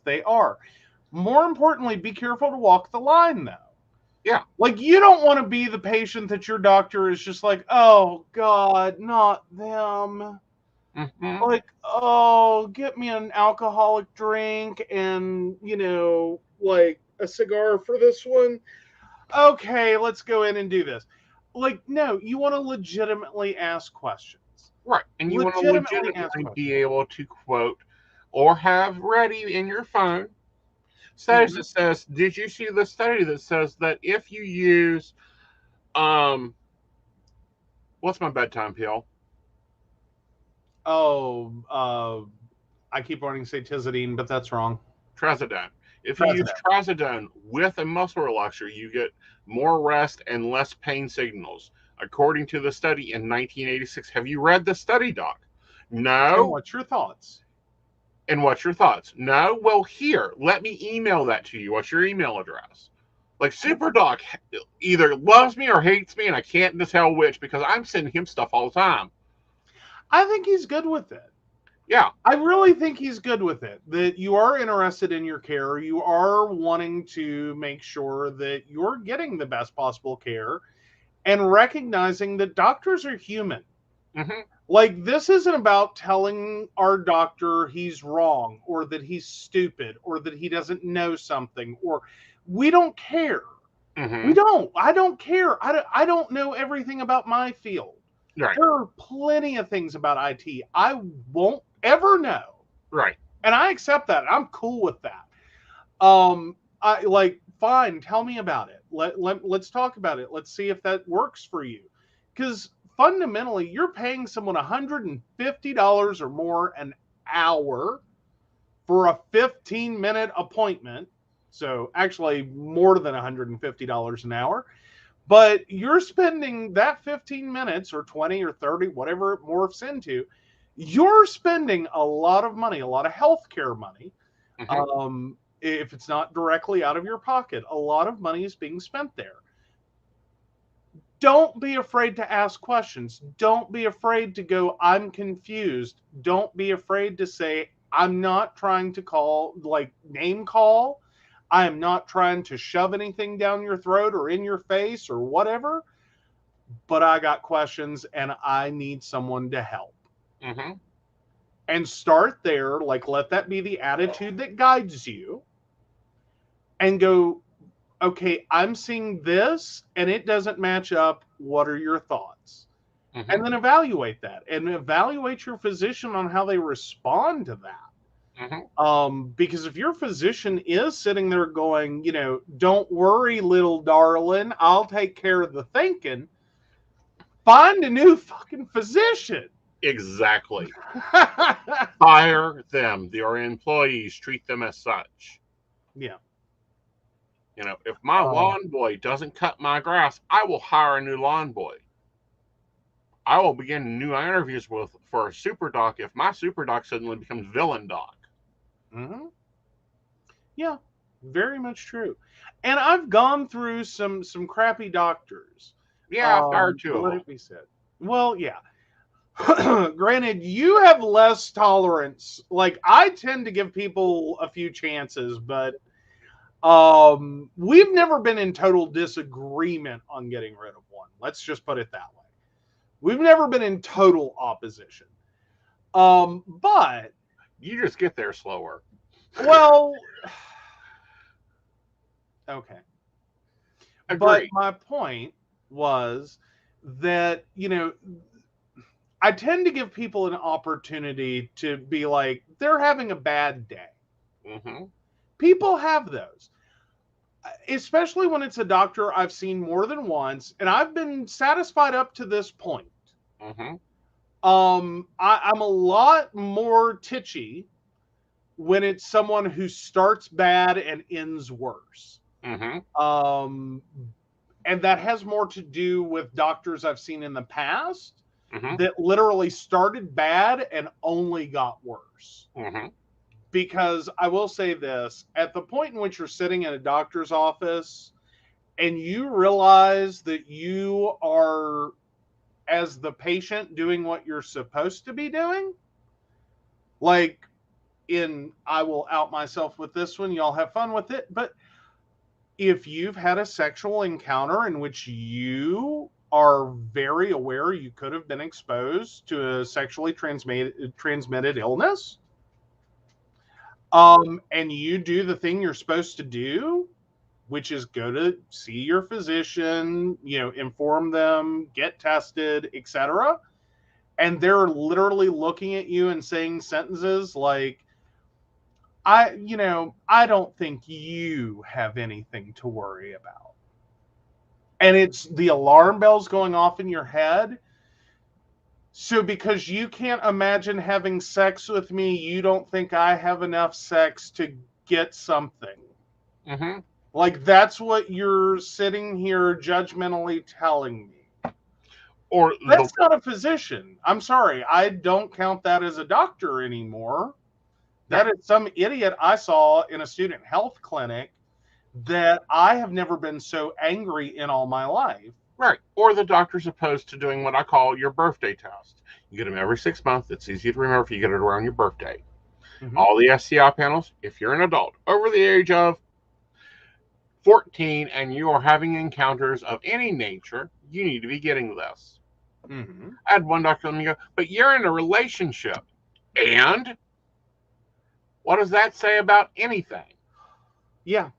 they are. More importantly, be careful to walk the line, though. Yeah. Like, you don't want to be the patient that your doctor is just like, oh, God, not them. Mhm. Like, oh, get me an alcoholic drink and, like a cigar for this one. Okay, let's go in and do this. Like, no, you want to legitimately ask questions. Right. And you want to Legitimately ask legitimately questions. be able to quote or have ready in your phone studies Mhm. that says, did you see the study that says that if you use um what's my bedtime pill? Oh, I keep wanting to say tizidine, but that's wrong. Trazodone. If you use Trazodone. trazodone with a muscle relaxer, you get more rest and less pain signals, according to the study in 1986. Have you read the study, Doc? And No. what's your thoughts? And what's your thoughts? No. Well, here, let me email that to you. What's your email address? Like Super Doc either loves me or hates me, and I can't tell which because I'm sending him stuff all the time. I think he's good with it. Yeah. I really think he's good with it. That you are interested in your care. You are wanting to make sure that you're getting the best possible care and recognizing that doctors are human. Mm-hmm. Like, this isn't about telling our doctor he's wrong or that he's stupid or that he doesn't know something, or we don't care. We Mm-hmm. don't. I don't care. I don't know everything about my field. Right. There are plenty of things about IT I won't ever know. Right. And I accept that. I'm cool with that. I like fine, tell me about it. Let's talk about it. Let's see if that works for you. Cuz fundamentally you're paying someone $150 or more an hour for a 15-minute appointment. So actually more than $150 an hour. But you're spending that 15 minutes or 20 or 30, whatever it morphs into, you're spending a lot of money, a lot of healthcare money. Mm-hmm. If it's not directly out of your pocket, a lot of money is being spent there. Don't be afraid to ask questions. Don't be afraid to go, I'm confused. Don't be afraid to say, I'm not trying to call, like name call. I am not trying to shove anything down your throat or in your face or whatever, but I got questions and I need someone to help. Mm-hmm. And start there, like let that be the attitude that guides you and go, okay, I'm seeing this and it doesn't match up. What are your thoughts? Mm-hmm. And then evaluate that and evaluate your physician on how they respond to that. Mm-hmm. Because if your physician is sitting there going, don't worry, little darling, I'll take care of the thinking, find a new fucking physician. Exactly. Fire them. They are employees. Treat them as such. Yeah. If my Uh, lawn boy doesn't cut my grass, I will hire a new lawn boy. I will begin new interviews for a super doc if my super doc suddenly becomes villain doc. mm-hmm. Yeah, very much true. And I've gone through some crappy doctors. Yeah, I fired two of Let them. it be said. Well, yeah. Granted, you have less tolerance. Like I tend to give people a few chances, but we've never been in total disagreement on getting rid of one. Let's just put it that way. We've never been in total opposition. But You just get there slower. well, okay. But Agree. my point was that, I tend to give people an opportunity to be like, they're having a bad day. Mm-hmm. People have those, especially when it's a doctor I've seen more than once, and I've been satisfied up to this point. Mm-hmm. I'm a lot more titchy when it's someone who starts bad and ends worse. Mm-hmm. Um, and that has more to do with doctors I've seen in the past Mm-hmm. that literally started bad and only got worse. Mm-hmm. Because I will say this, at the point in which you're sitting in a doctor's office and you realize that you are, as the patient, doing what you're supposed to be doing, like I will out myself with this one, y'all have fun with it, but if you've had a sexual encounter in which you are very aware you could have been exposed to a sexually transmitted illness, and you do the thing you're supposed to do, which is go to see your physician, inform them, get tested, etc. And they're literally looking at you and saying sentences like, I don't think you have anything to worry about. And it's the alarm bells going off in your head. So because you can't imagine having sex with me, you don't think I have enough sex to get something. Mm-hmm. Like, that's what you're sitting here judgmentally telling me. Or that's not a physician. I'm sorry. I don't count that as a doctor anymore. That is some idiot I saw in a student health clinic that I have never been so angry in all my life. Right. Or the doctor's opposed to doing what I call your birthday test. You get them every 6 months. It's easy to remember if you get it around your birthday. Mm-hmm. All the STI panels, if you're an adult over the age of 14 and you are having encounters of any nature, you need to be getting this. Mm-hmm. I had one doctor let me go, but you're in a relationship. And what does that say about anything? Yeah.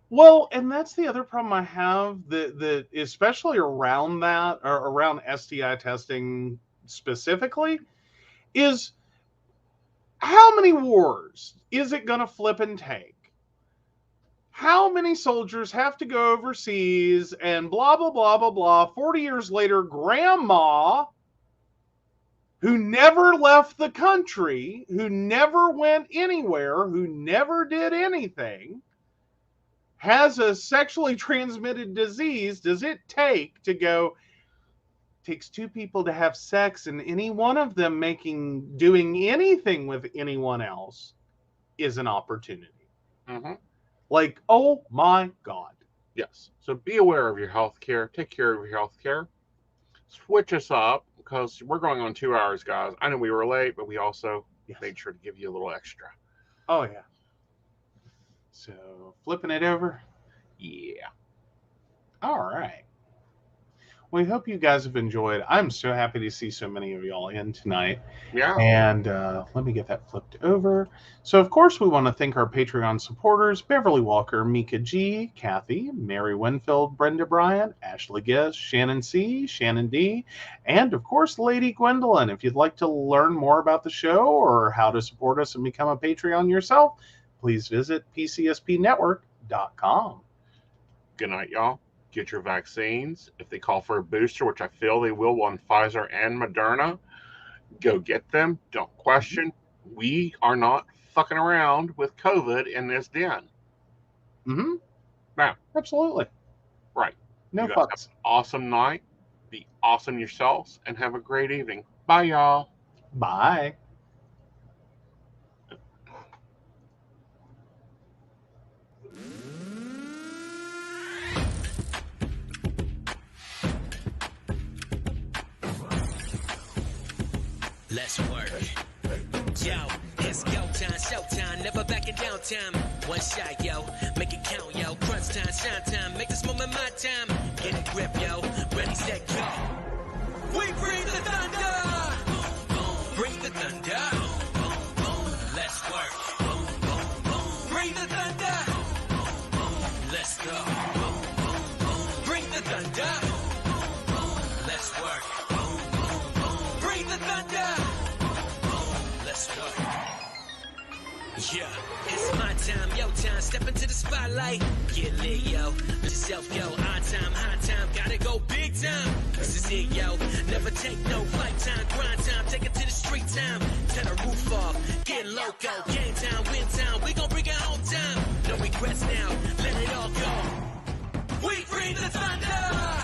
Well, and that's the other problem I have, that especially around that, or around STI testing specifically, is how many wars is it going to flip and take? How many soldiers have to go overseas and blah, blah, blah, blah, blah. 40 years later, grandma, who never left the country, who never went anywhere, who never did anything, has a sexually transmitted disease. Does it take to go, takes two people to have sex, and any one of them doing anything with anyone else is an opportunity. Mm-hmm. Like, oh my God. Yes. So be aware of your health care. Take care of your health care. Switch us up, because we're going on 2 hours, guys. I know we were late, but we also made sure to give you a little extra. Oh, yeah. So, flipping it over? Yeah. All right. We hope you guys have enjoyed. I'm so happy to see so many of y'all in tonight. Yeah. And let me get that flipped over. So, of course, we want to thank our Patreon supporters, Beverly Walker, Mika G, Kathy, Mary Winfield, Brenda Bryant, Ashley Guest, Shannon C, Shannon D, and, of course, Lady Gwendolyn. If you'd like to learn more about the show or how to support us and become a Patreon yourself, please visit PCSPnetwork.com. Good night, y'all. Get your vaccines. If they call for a booster, which I feel they will on Pfizer and Moderna, go get them. Don't question. We are not fucking around with COVID in this den. Mm-hmm. Now, absolutely. Right. No fucks. Have an awesome night. Be awesome yourselves and have a great evening. Bye, y'all. Bye. Let's work. Yo, it's go time, showtime, never backing down time. One shot, yo, make it count, yo. Crunch time, shine time, make this moment my time. Get a grip, yo, ready, set, go. We bring the thunder. Bring the thunder. Let's work. Bring the thunder. Let's go. Bring the thunder. Let's work. Bring the thunder. Let's work. Yeah, it's my time, yo time. Step into the spotlight. Get lit, yo. Let yourself go. On time, high time. Gotta go big time. This is it, yo. Never take no fight time. Grind time. Take it to the street time. Turn the roof off. Get loco. Game time, win time. We gon' bring it home time. No regrets now. Let it all go. We bring the thunder.